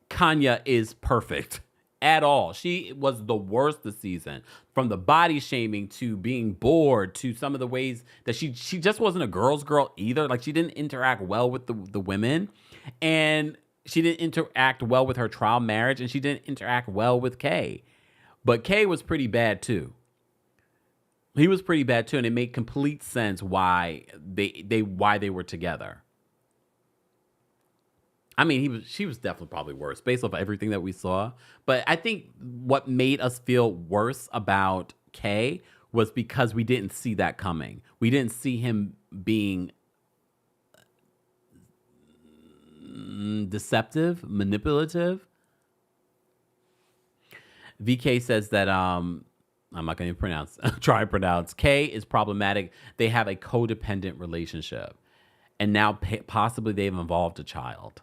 Kanya is perfect at all. She was the worst this season, from the body shaming to being bored to some of the ways that she just wasn't a girl's girl either. Like, she didn't interact well with the women, and she didn't interact well with her trial marriage, and she didn't interact well with Kay. But Kay was pretty bad too. He was pretty bad too, and it made complete sense why they were together. I mean, she was definitely probably worse based off everything that we saw. But I think what made us feel worse about Kay was because we didn't see that coming. We didn't see him being deceptive, manipulative. VK says that I'm not going to try and pronounce. Kay is problematic. They have a codependent relationship, and now possibly they've involved a child.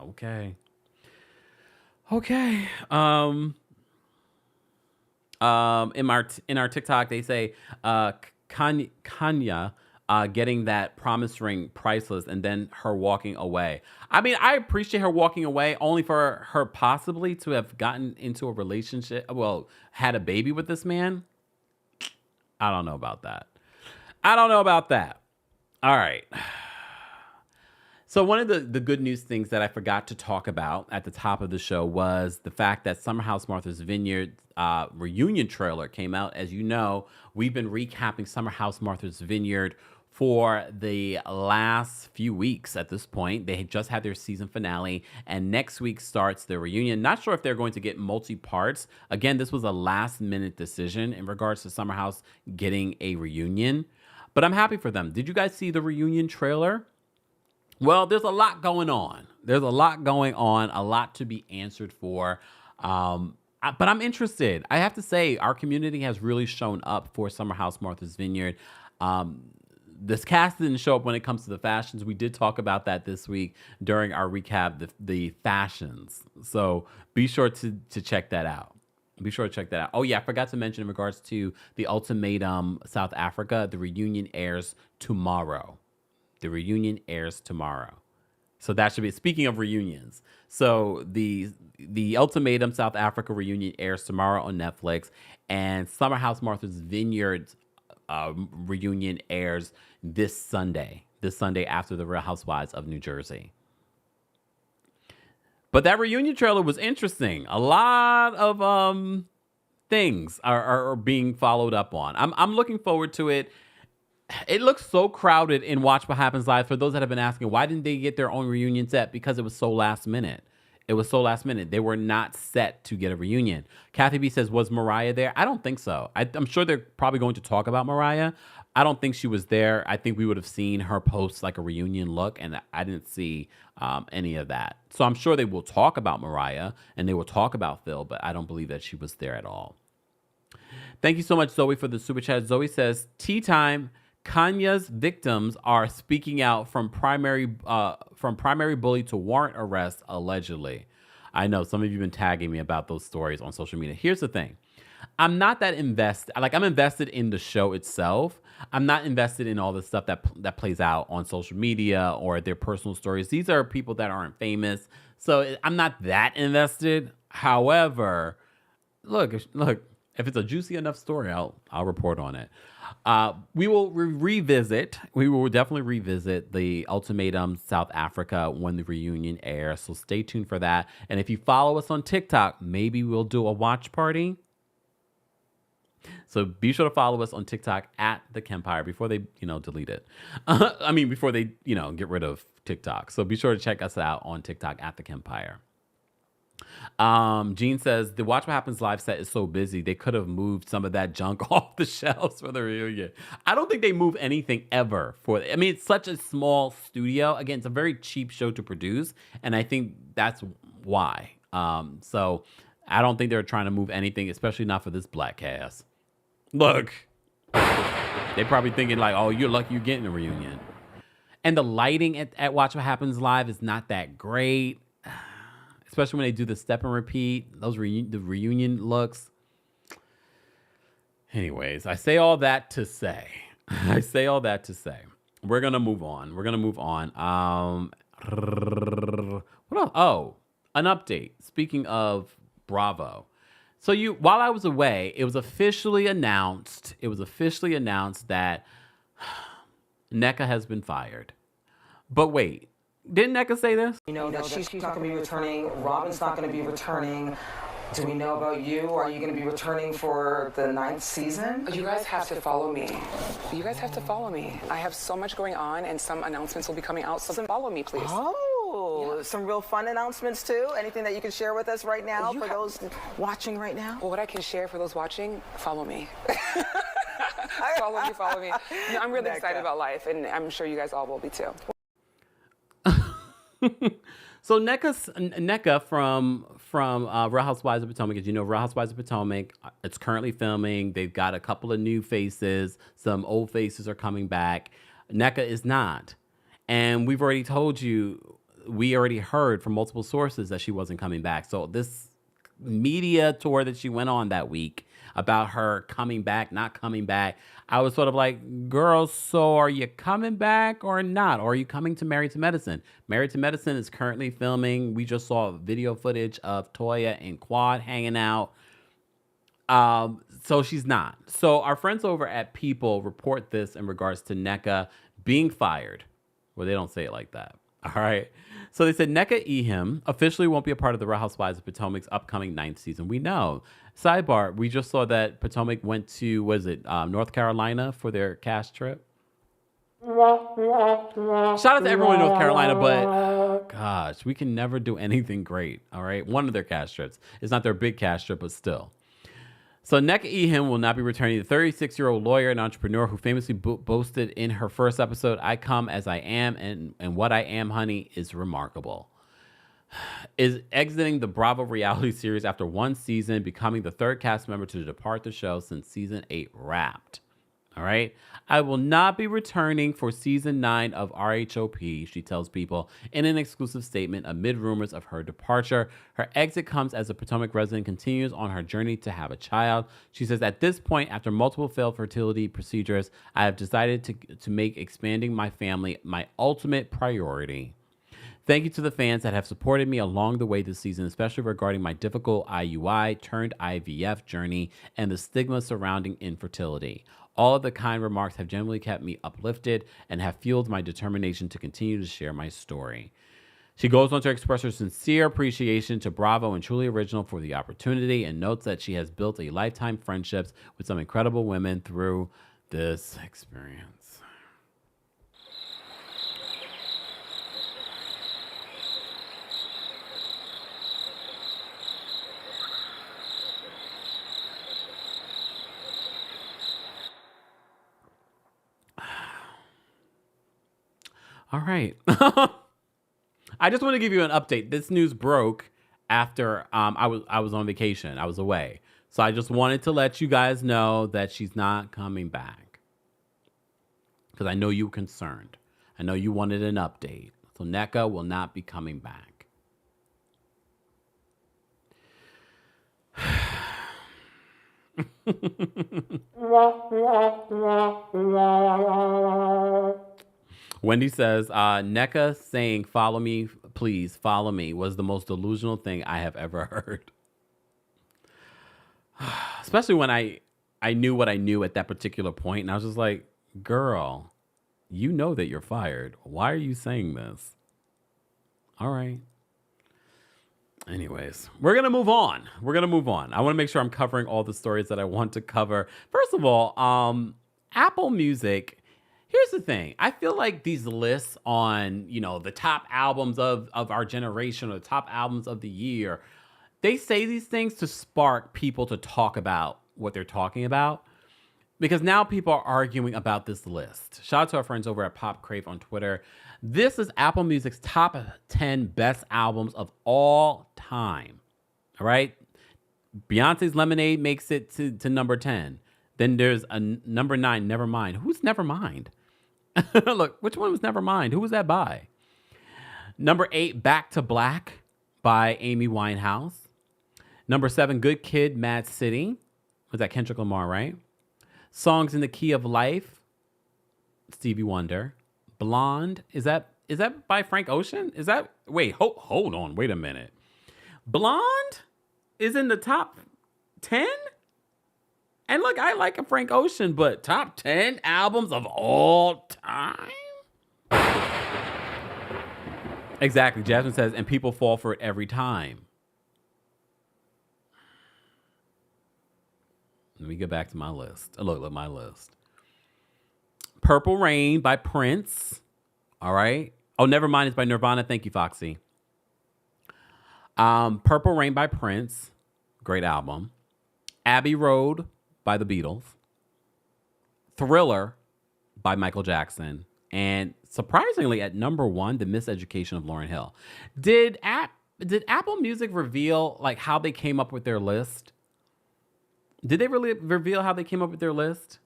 Okay. In our TikTok, they say Kanya getting that promise ring priceless, and then her walking away. I mean, I appreciate her walking away, only for her possibly to have gotten into a relationship, had a baby with this man. I don't know about that. All right. So one of the good news things that I forgot to talk about at the top of the show was the fact that Summer House Martha's Vineyard reunion trailer came out. As you know, we've been recapping Summer House Martha's Vineyard for the last few weeks at this point. They had just had their season finale, and next week starts their reunion. Not sure if they're going to get multi-parts. Again, this was a last-minute decision in regards to Summer House getting a reunion, but I'm happy for them. Did you guys see the reunion trailer? Well, there's a lot going on. A lot to be answered for. But I'm interested. I have to say, our community has really shown up for Summer House Martha's Vineyard. This cast didn't show up when it comes to the fashions. We did talk about that this week during our recap, the fashions. So be sure to check that out. Oh, yeah, I forgot to mention in regards to the Ultimatum South Africa, the reunion airs tomorrow. So that should be, speaking of reunions. So the Ultimatum South Africa reunion airs tomorrow on Netflix, and Summer House Martha's Vineyard's reunion airs this Sunday after the Real Housewives of New Jersey. But that reunion trailer was interesting. A lot of things are being followed up on. I'm looking forward to it. It looks so crowded in Watch What Happens Live. For those that have been asking, why didn't they get their own reunion set? Because it was so last minute. It was so last minute. They were not set to get a reunion. Kathy B says, was Mariah there? I don't think so. I'm sure they're probably going to talk about Mariah. I don't think she was there. I think we would have seen her post like a reunion look, and I didn't see any of that. So I'm sure they will talk about Mariah and they will talk about Phil, but I don't believe that she was there at all. Thank you so much, Zoe, for the super chat. Zoe says, tea time. Kanye's victims are speaking out from primary bully to warrant arrest, allegedly. I know some of you have been tagging me about those stories on social media. Here's the thing. I'm not that invested. Like, I'm invested in the show itself. I'm not invested in all the stuff that plays out on social media or their personal stories. These are people that aren't famous. So I'm not that invested. However, look, if it's a juicy enough story, I'll report on it. We will definitely revisit the Ultimatum South Africa when the reunion airs. So stay tuned for that. And if you follow us on TikTok, maybe we'll do a watch party. So be sure to follow us on TikTok at the Kempire before they, delete it. Before they, get rid of TikTok. So be sure to check us out on TikTok at the Kempire. Jean says the Watch What Happens Live set is so busy they could have moved some of that junk off the shelves for the reunion. I don't think they move anything ever it's such a small studio. Again, it's a very cheap show to produce, and I think that's why. So I don't think they're trying to move anything, especially not for this black cast. Look, they probably thinking like, oh, you're lucky you're getting a reunion. And the lighting at Watch What Happens Live is not that great. Especially when they do the step and repeat, the reunion looks. Anyways, I say all that to say, we're going to move on. What else? Oh, an update. Speaking of Bravo. So while I was away, it was officially announced that Nneka has been fired. But wait. Didn't Nneka say this? We know that she's not going to be returning. Robin's not going to be returning. Do we know about you? Are you going to be returning for the 9th season? You guys have to follow me. I have so much going on, and some announcements will be coming out, so follow me, please. Oh, yeah. Some real fun announcements, too? Anything that you can share with us right now for those watching right now? Well, what I can share for those watching, follow me. Follow me. No, I'm really excited about life, and I'm sure you guys all will be, too. So Nneka from Real Housewives of Potomac, as you know, Real Housewives of Potomac, it's currently filming. They've got a couple of new faces. Some old faces are coming back. Nneka is not. And we already heard from multiple sources that she wasn't coming back. So this media tour that she went on that week about her coming back, not coming back, I was sort of like, girl, so are you coming back or not? Or are you coming to Married to Medicine? Married to Medicine is currently filming. We just saw video footage of Toya and Quad hanging out. So she's not. So our friends over at People report this in regards to Nneka being fired. Well, they don't say it like that. All right. So they said Nneka Ihim officially won't be a part of the Real Housewives of Potomac's upcoming 9th season. We know. Sidebar, we just saw that Potomac went to, North Carolina for their cast trip. Shout out to everyone in North Carolina, but gosh, we can never do anything great. All right. One of their cast trips. It's not their big cast trip, but still. So Nneka Ihim will not be returning. The 36-year-old lawyer and entrepreneur who famously boasted in her first episode, "I come as I am, and what I am, honey, is remarkable," is exiting the Bravo reality series after one season, becoming the third cast member to depart the show since season 8 wrapped. All right. "I will not be returning for season 9 of RHOP," she tells People in an exclusive statement amid rumors of her departure. Her exit comes as a Potomac resident continues on her journey to have a child. She says, "At this point, after multiple failed fertility procedures, I have decided to make expanding my family my ultimate priority. Thank you to the fans that have supported me along the way this season, especially regarding my difficult IUI turned IVF journey and the stigma surrounding infertility. All of the kind remarks have generally kept me uplifted and have fueled my determination to continue to share my story. She goes on to express her sincere appreciation to Bravo and Truly Original for the opportunity and notes that she has built a lifetime friendships with some incredible women through this experience. All right. I just want to give you an update. This news broke after I was on vacation. I was away. So I just wanted to let you guys know that she's not coming back. Because I know you were concerned. I know you wanted an update. So Nneka will not be coming back. Wendy says, Nneka saying, follow me, please, follow me, was the most delusional thing I have ever heard. Especially when I knew what I knew at that particular point. And I was just like, girl, you know that you're fired. Why are you saying this? All right. Anyways, we're going to move on. I want to make sure I'm covering all the stories that I want to cover. First of all, Apple Music. Here's the thing. I feel like these lists on, the top albums of our generation or the top albums of the year, they say these things to spark people to talk about what they're talking about. Because now people are arguing about this list. Shout out to our friends over at Pop Crave on Twitter. This is Apple Music's top 10 best albums of all time. All right? Beyonce's Lemonade makes it to number 10. Then there's a number 9, Nevermind. Who's Nevermind? Look, which one was Nevermind? Who was that by? Number 8, Back to Black by Amy Winehouse. Number 7, Good Kid, Mad City. Was that Kendrick Lamar, right? Songs in the Key of Life, Stevie Wonder. Blonde, is that by Frank Ocean? Hold on, wait a minute. Blonde is in the top 10? And look, I like a Frank Ocean, but top 10 albums of all time? Exactly, Jasmine says, and people fall for it every time. Let me get back to my list. Look at my list. Purple Rain by Prince. All right. Oh, Nevermind is by Nirvana. Thank you, Foxy. Purple Rain by Prince. Great album. Abbey Road by the Beatles. Thriller by Michael Jackson. And surprisingly, at number 1, The Miseducation of Lauryn Hill. Did Apple Music reveal how they came up with their list? Did they really reveal how they came up with their list?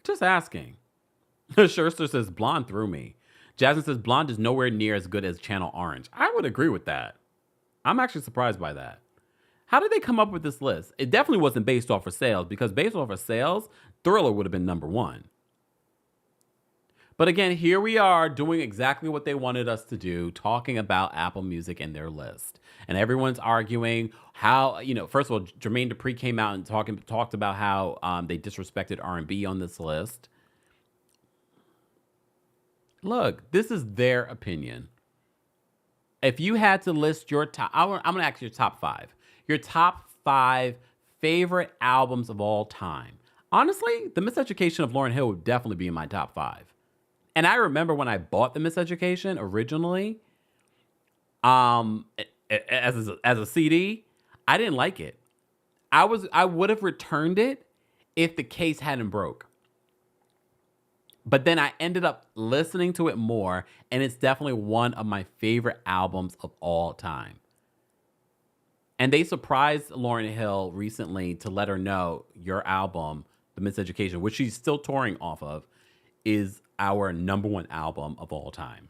Just asking. Scherster says, Blonde threw me. Jasmine says, Blonde is nowhere near as good as Channel Orange. I would agree with that. I'm actually surprised by that. How did they come up with this list? It definitely wasn't based off of sales, because based off of sales, Thriller would have been number 1. But again, here we are doing exactly what they wanted us to do, talking about Apple Music and their list. And everyone's arguing how, first of all, Jermaine Dupri came out and talked about how they disrespected R&B on this list. Look, this is their opinion. If you had to list your top, I'm going to ask you your top 5. Your top 5 favorite albums of all time. Honestly, The Miseducation of Lauryn Hill would definitely be in my top 5. And I remember when I bought The Miseducation originally, as a CD, I didn't like it. I would have returned it if the case hadn't broke. But then I ended up listening to it more, and it's definitely one of my favorite albums of all time. And they surprised Lauryn Hill recently to let her know your album, The Miseducation, which she's still touring off of, is our number 1 album of all time.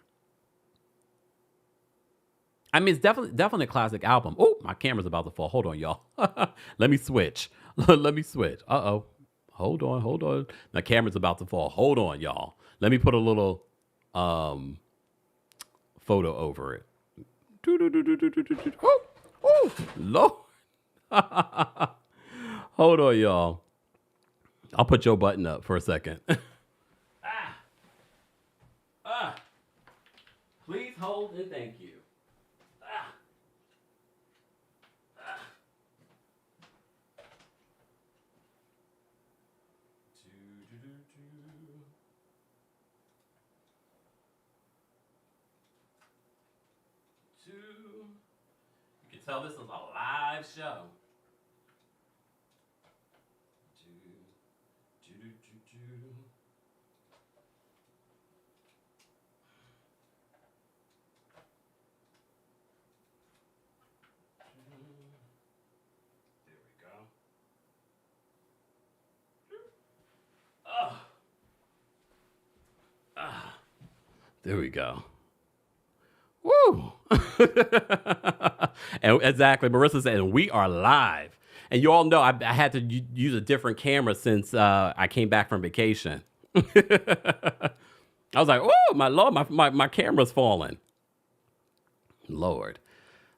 I mean, it's definitely a classic album. Oh, my camera's about to fall. Hold on, y'all. Let me switch. Uh-oh. Hold on. My camera's about to fall. Hold on, y'all. Let me put a little photo over it. Oh, Lord. Hold on, y'all. I'll put Joe Budden up for a second. Please hold and thank you. You can tell this is a live show. There we go. Woo! And exactly, Marissa said, and we are live. And you all know I had to use a different camera since I came back from vacation. I was like, oh, my Lord, my camera's falling. Lord.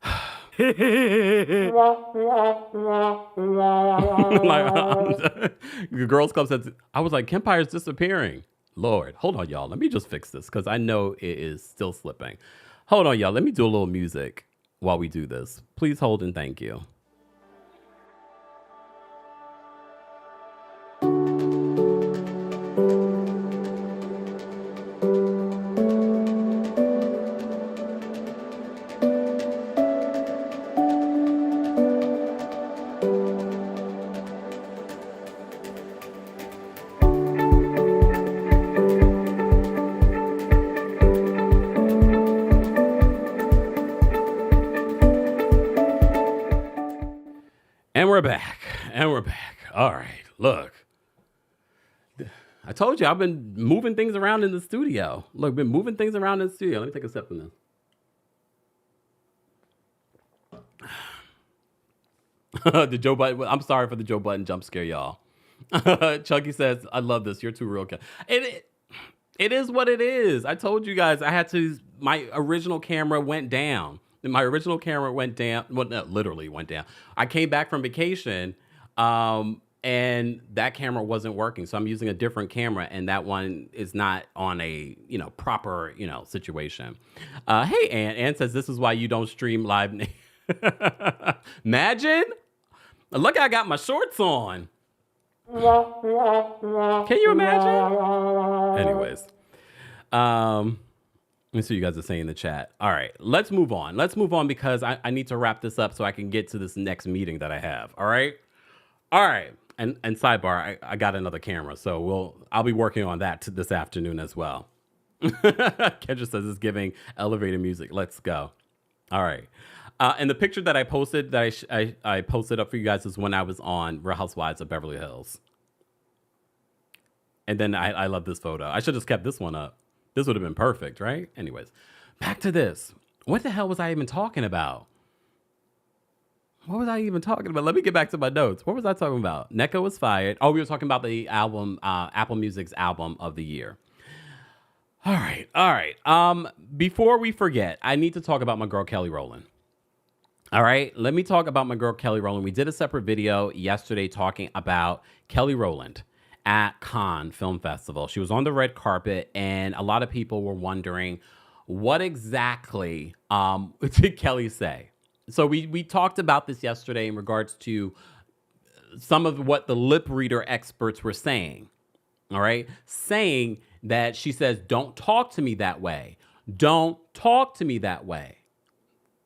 Like, the Girls Club said, I was like, Kempire's disappearing. Lord, hold on, y'all. Let me just fix this because I know it is still slipping. Hold on, y'all. Let me do a little music while we do this. Please hold and thank you. And we're back. All right, look. I told you I've been moving things around in the studio. Look, been moving things around in the studio. Let me take a sip from this. The Joe Budden. I'm sorry for the Joe Budden jump scare, y'all. Chucky says, I love this. You're too real. It is what it is. I told you guys my original camera went down. My original camera went down. Well, no, literally went down. I came back from vacation, and that camera wasn't working. So I'm using a different camera, and that one is not on a proper situation. Hey, Ann says this is why you don't stream live. Imagine. Look, I got my shorts on. Can you imagine? Anyways, let me see what you guys are saying in the chat. All right, let's move on. Let's move on because I need to wrap this up so I can get to this next meeting that I have. All right. And sidebar, I got another camera, so I'll be working on that this afternoon as well. Kendra says it's giving elevator music. Let's go. All right. And the picture that I posted I posted up for you guys is when I was on Real Housewives of Beverly Hills. And then I love this photo. I should have just kept this one up. This would have been perfect, right? Anyways, back to this. What the hell was I even talking about? What was I even talking about? Let me get back to my notes. What was I talking about? Nneka was fired. Oh, we were talking about the album, Apple Music's album of the year. All right. Before we forget, I need to talk about my girl, Kelly Rowland. All right, let me talk about my girl, Kelly Rowland. We did a separate video yesterday talking about Kelly Rowland at Cannes Film Festival. She was on the red carpet, and a lot of people were wondering what exactly did Kelly say? So we talked about this yesterday in regards to some of what the lip reader experts were saying. All right, saying that she says, don't talk to me that way. Don't talk to me that way.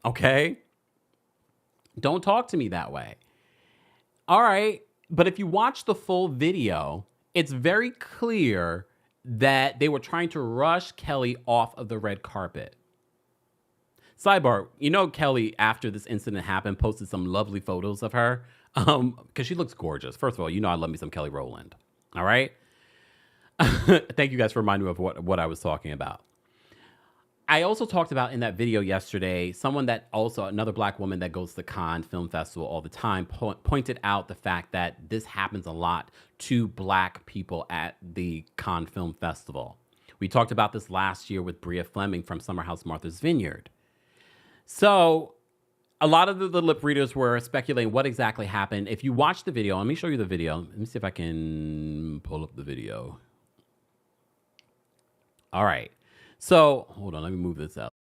Okay? Don't talk to me that way. All right. But if you watch the full video, it's very clear that they were trying to rush Kelly off of the red carpet. Sidebar, Kelly, after this incident happened, posted some lovely photos of her because she looks gorgeous. First of all, I love me some Kelly Rowland. All right. Thank you guys for reminding me of what I was talking about. I also talked about in that video yesterday, another Black woman that goes to Cannes Film Festival all the time, pointed out the fact that this happens a lot to Black people at the Cannes Film Festival. We talked about this last year with Bria Fleming from Summer House Martha's Vineyard. So a lot of the lip readers were speculating what exactly happened. If you watch the video, let me show you the video. Let me see if I can pull up the video. All right. So hold on. Let me move this up.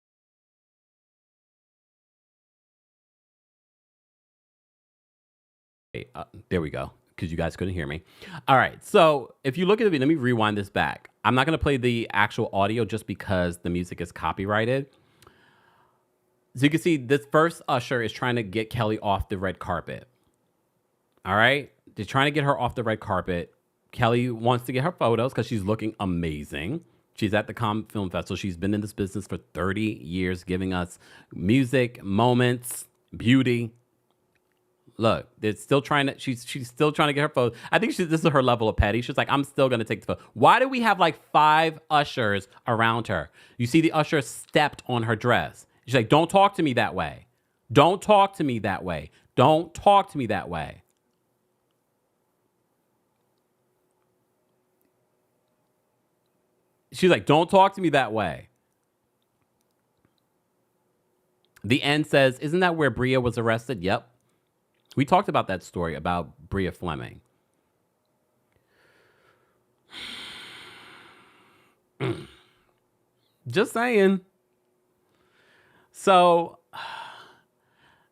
There we go. Because you guys couldn't hear me. All right. So if you look at the video, let me rewind this back. I'm not going to play the actual audio just because the music is copyrighted. So you can see this first usher is trying to get Kelly off the red carpet. All right. They're trying to get her off the red carpet. Kelly wants to get her photos because she's looking amazing. She's at the Cannes Film Festival. She's been in this business for 30 years, giving us music, moments, beauty. Look, they're still trying to. She's still trying to get her photos. I think this is her level of petty. She's like, I'm still gonna take the photo. Why do we have like 5 ushers around her? You see, the usher stepped on her dress. She's like, don't talk to me that way. Don't talk to me that way. Don't talk to me that way. She's like, don't talk to me that way. The end says, isn't that where Bria was arrested? Yep. We talked about that story about Bria Fleming. Just saying. So,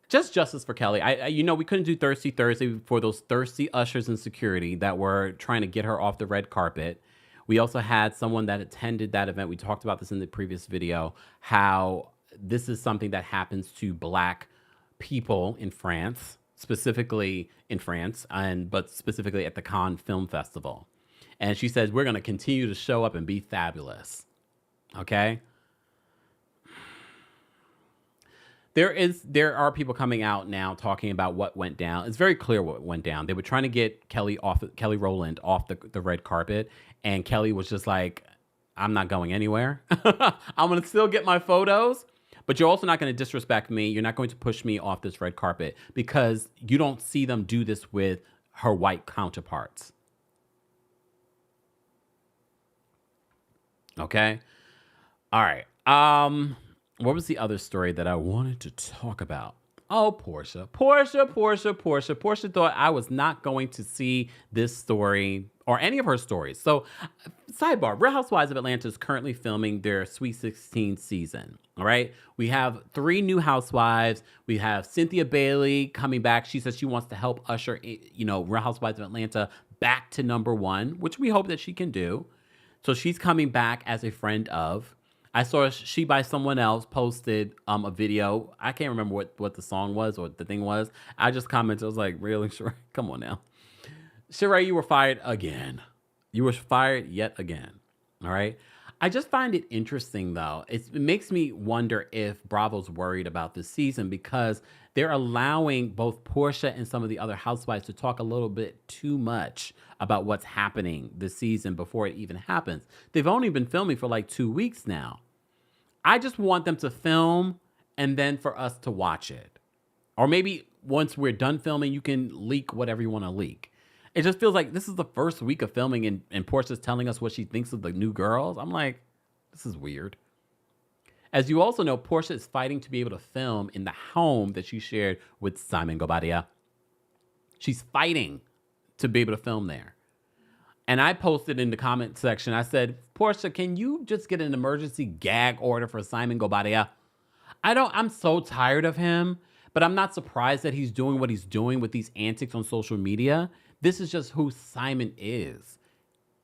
just justice for Kelly. We couldn't do Thirsty Thursday for those thirsty ushers and security that were trying to get her off the red carpet. We also had someone that attended that event. We talked about this in the previous video, how this is something that happens to Black people in France, specifically in France, but specifically at the Cannes Film Festival. And she says, we're going to continue to show up and be fabulous. Okay? There are people coming out now talking about what went down. It's very clear what went down. They were trying to get Kelly Rowland off the red carpet, and Kelly was just like, I'm not going anywhere. I'm going to still get my photos, but you're also not going to disrespect me. You're not going to push me off this red carpet because you don't see them do this with her white counterparts. Okay? All right. What was the other story that I wanted to talk about? Oh, Porsha. Porsha thought I was not going to see this story or any of her stories. So, sidebar, Real Housewives of Atlanta is currently filming their Sweet 16 season. All right. We have 3 new housewives. We have Cynthia Bailey coming back. She says she wants to help usher, Real Housewives of Atlanta back to #1, which we hope that she can do. So she's coming back as a friend of. I saw She by Someone Else posted a video. I can't remember what the song was or the thing was. I just commented. I was like, really, Sheree? Come on now. Sheree, you were fired again. You were fired yet again. All right? I just find it interesting, though. It makes me wonder if Bravo's worried about this season because they're allowing both Porsha and some of the other housewives to talk a little bit too much about what's happening this season before it even happens. They've only been filming for like 2 weeks now. I just want them to film and then for us to watch it. Or maybe once we're done filming, you can leak whatever you want to leak. It just feels like this is the first week of filming and Porsha's telling us what she thinks of the new girls. I'm like, this is weird. As you also know, Porsha is fighting to be able to film in the home that she shared with Simon Gobadia. She's fighting to be able to film there. And I posted in the comment section, I said, Porsha, can you just get an emergency gag order for Simon Gobadia? I'm so tired of him, but I'm not surprised that he's doing what he's doing with these antics on social media. This is just who Simon is.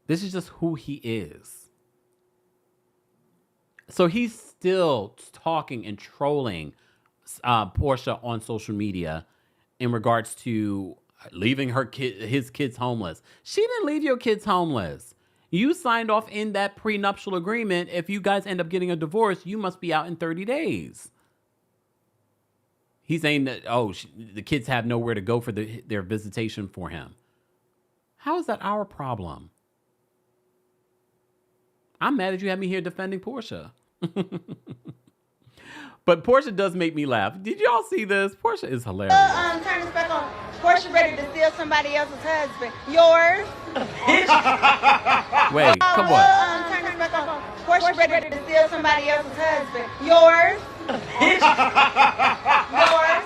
This is just who he is. So he's still talking and trolling Porsha on social media in regards to leaving his kids homeless. She didn't leave your kids homeless. You signed off in that prenuptial agreement. If you guys end up getting a divorce, you must be out in 30 days. He's saying that, the kids have nowhere to go for their visitation for him. How is that our problem? I'm mad that you had me here defending Porsha. But Porsha does make me laugh. Did y'all see this? Porsha is hilarious. Turn this back on. Porsha ready to steal somebody else's husband. Yours. Wait, come on. Turn this back on. Porsha ready to steal somebody else's husband. Yours. Yours.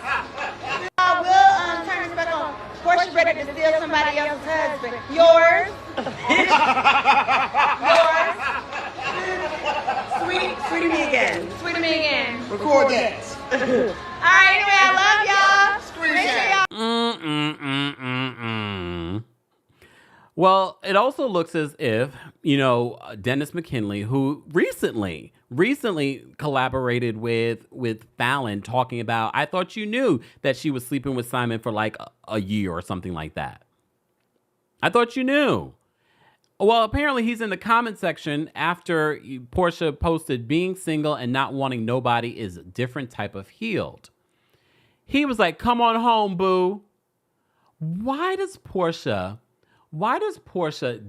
steal somebody else's husband. Yours. Yours. Sweetie me again. Sweetie me again. Record that. All right, anyway, I love y'all. Screenshot. Well, it also looks as if, Dennis McKinley, who recently collaborated with Fallon, talking about, I thought you knew that she was sleeping with Simon for like a year or something like that. I thought you knew. Well, apparently he's in the comment section after Porsha posted being single and not wanting nobody is a different type of healed. He was like, come on home, boo. Why does Porsha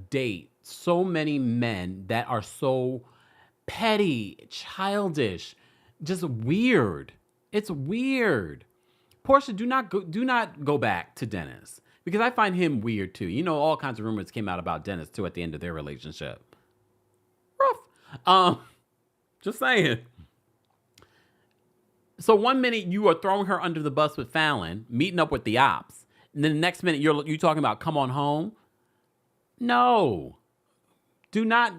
date so many men that are so petty, childish, just weird? It's weird. Porsha, do not go back to Dennis, because I find him weird too. All kinds of rumors came out about Dennis too at the end of their relationship. Rough. Just saying. So one minute you are throwing her under the bus with Fallon, meeting up with the ops, and then the next minute you're talking about come on home. No, do not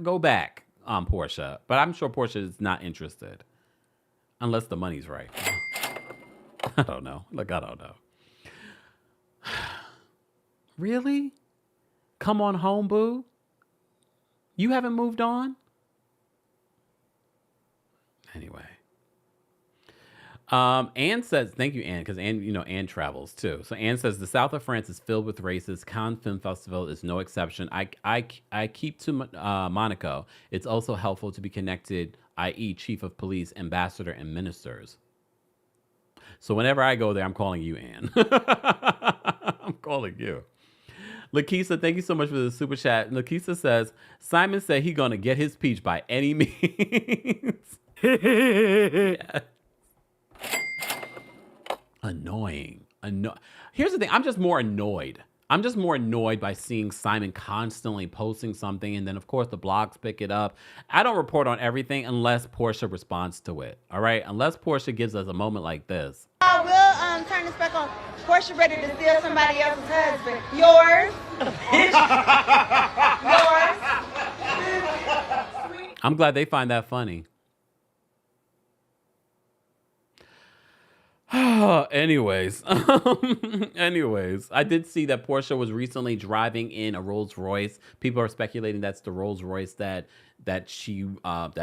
go back on Porsha. But I'm sure Porsha is not interested, unless the money's right. I don't know. I don't know. Really? Come on home, boo? You haven't moved on? Anyway. Anne says, thank you, Anne, because Anne travels too. So Anne says, the south of France is filled with races. Cannes Film Festival is no exception. I keep to Monaco. It's also helpful to be connected, i.e. chief of police, ambassador, and ministers. So whenever I go there, I'm calling you, Anne. I'm calling you. Lakeisha, thank you so much for the super chat. Lakeisha says, Simon said he gonna get his peach by any means. Yes. Annoying. Here's the thing. I'm just more annoyed. By seeing Simon constantly posting something, and then of course the blogs pick it up. I don't report on everything unless Porsha responds to it. All right, unless Porsha gives us a moment like this. I will turn this back on. Porsha ready to steal somebody else's husband. Yours. Yours. I'm glad they find that funny. Anyways, I did see that Porsha was recently driving in a Rolls Royce. People are speculating that's the Rolls Royce that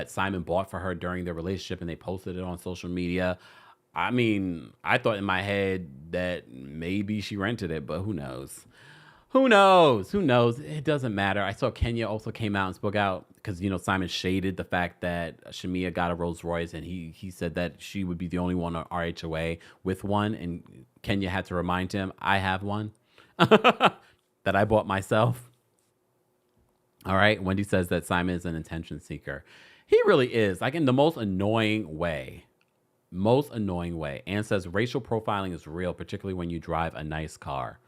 Simon bought for her during their relationship, and they posted it on social media. I mean, I thought in my head that maybe she rented it, but who knows? Who knows? It doesn't matter. I saw Kenya also came out and spoke out because, Simon shaded the fact that Shamia got a Rolls Royce, and he said that she would be the only one on RHOA with one. And Kenya had to remind him, I have one that I bought myself. All right. Wendy says that Simon is an attention seeker. He really is, like in the most annoying way. Anne says racial profiling is real, particularly when you drive a nice car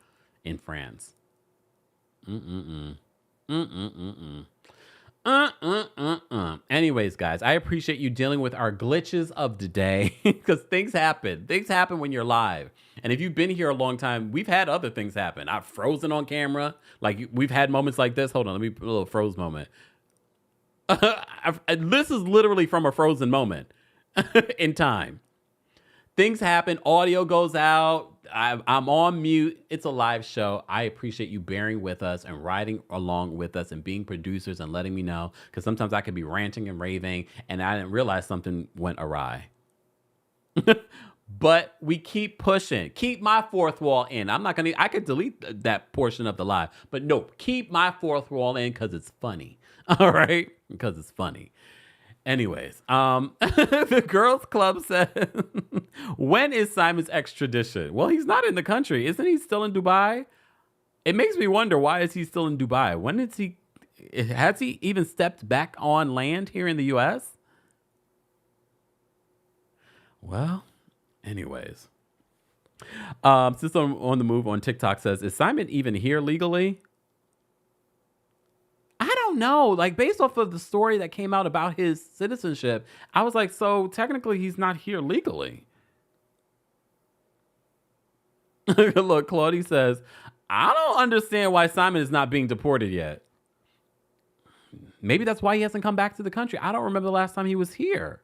in France. Anyways, guys, I appreciate you dealing with our glitches of the day because things happen. Things happen when you're live. And if you've been here a long time, we've had other things happen. I've frozen on camera. Like we've had moments like this. Hold on, let me put a little froze moment. This is literally from a frozen moment in time. Things happen. Audio goes out. I'm on mute. It's a live show. I appreciate you bearing with us and riding along with us and being producers and letting me know, because sometimes I could be ranting and raving and I didn't realize something went awry. But we keep pushing. Keep my fourth wall in. I could delete that portion of the live, but no, keep my fourth wall in because it's funny. All right? Because it's funny. Anyways, the girls club says, when is Simon's extradition? Well, he's not in the country. Isn't he still in Dubai? It makes me wonder, why is he still in Dubai? Has he even stepped back on land here in the U.S.? Well, anyways. Since I'm on the move on TikTok says, is Simon even here legally? I don't know. Like, based off of the story that came out about his citizenship, I was like, so technically he's not here legally. Look, Claudie says, I don't understand why Simon is not being deported yet. Maybe that's why he hasn't come back to the country. I don't remember the last time he was here.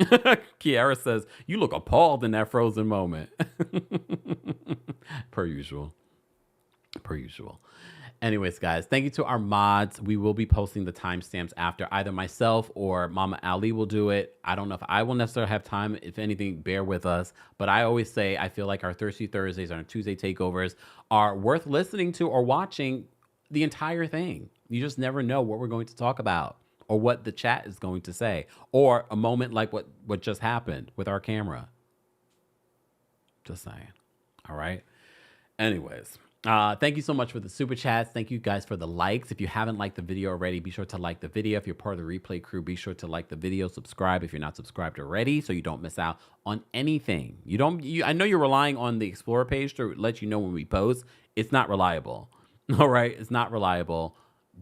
Kiara says, you look appalled in that frozen moment. Per usual. Anyways, guys, thank you to our mods. We will be posting the timestamps after. Either myself or Mama Ali will do it. I don't know if I will necessarily have time. If anything, bear with us. But I always say I feel like our Thirsty Thursdays, our Tuesday takeovers are worth listening to or watching the entire thing. You just never know what we're going to talk about or what the chat is going to say or a moment like what just happened with our camera. Just saying. All right. Anyways. Thank you so much for the super chats. Thank you guys for the likes. If you haven't liked the video already, be sure to like the video. If you're part of the replay crew, be sure to like the video, subscribe if you're not subscribed already, so you don't miss out on anything. I know you're relying on the Explorer page to let you know when we post. It's not reliable. All right, it's not reliable.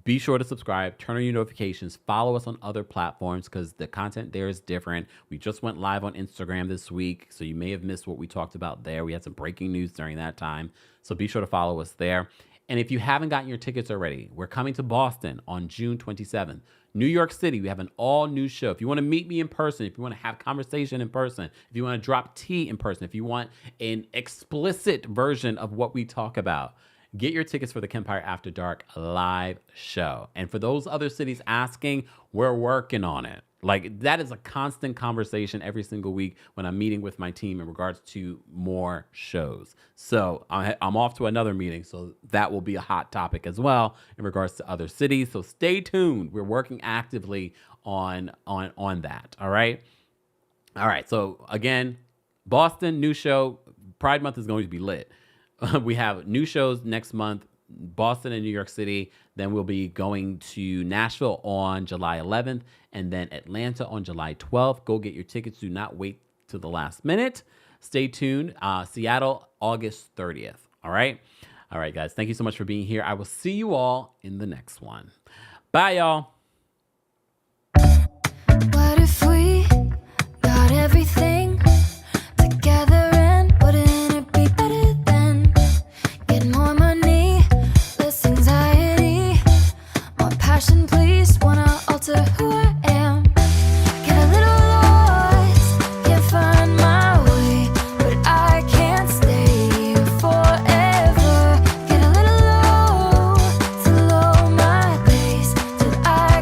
Be sure to subscribe, turn on your notifications, follow us on other platforms because the content there is different. We just went live on Instagram this week, so you may have missed what we talked about there. We had some breaking news during that time, so be sure to follow us there. And if you haven't gotten your tickets already, we're coming to Boston on June 27th. New York City, we have an all-new show. If you want to meet me in person, if you want to have conversation in person, if you want to drop tea in person, if you want an explicit version of what we talk about, get your tickets for the Kempire After Dark live show. And for those other cities asking, we're working on it. Like, that is a constant conversation every single week when I'm meeting with my team in regards to more shows. So I'm off to another meeting, so that will be a hot topic as well in regards to other cities. So stay tuned. We're working actively on that. All right. All right. So again, Boston, new show. Pride Month is going to be lit. We have new shows next month, Boston and New York City. Then we'll be going to Nashville on July 11th and then Atlanta on July 12th. Go get your tickets. Do not wait till the last minute. Stay tuned. Seattle, August 30th. All right. All right, guys. Thank you so much for being here. I will see you all in the next one. Bye, y'all. What if we got everything together and wouldn't it be better then? Get more money, less anxiety, more passion, please. Wanna alter who I am. Get a little lost, can't find my way, but I can't stay here forever. Get a little low to low my pace till I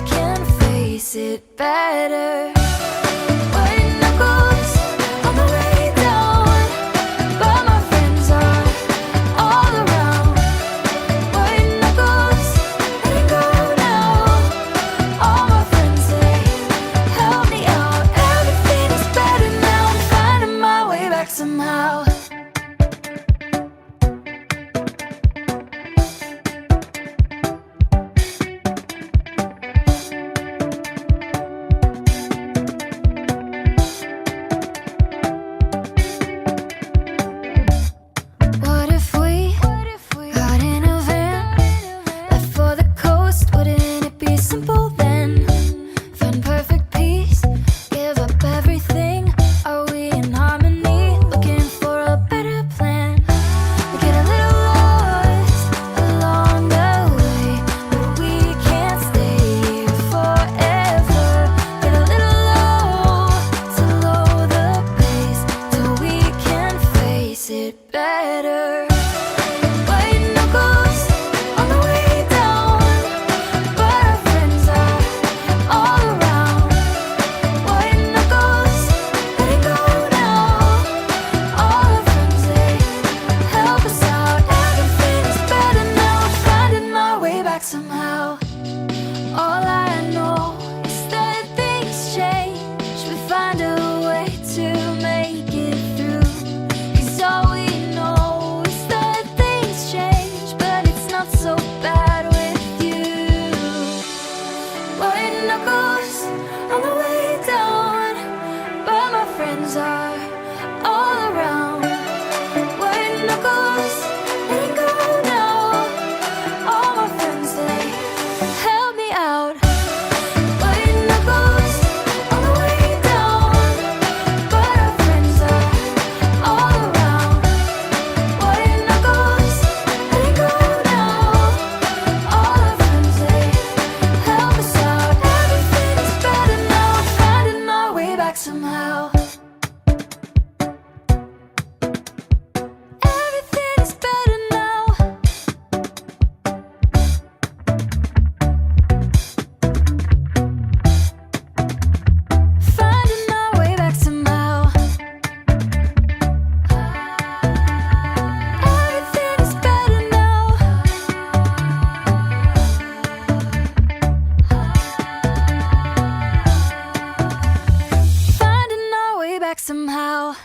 now.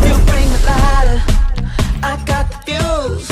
You bring the lighter, I got the fuse.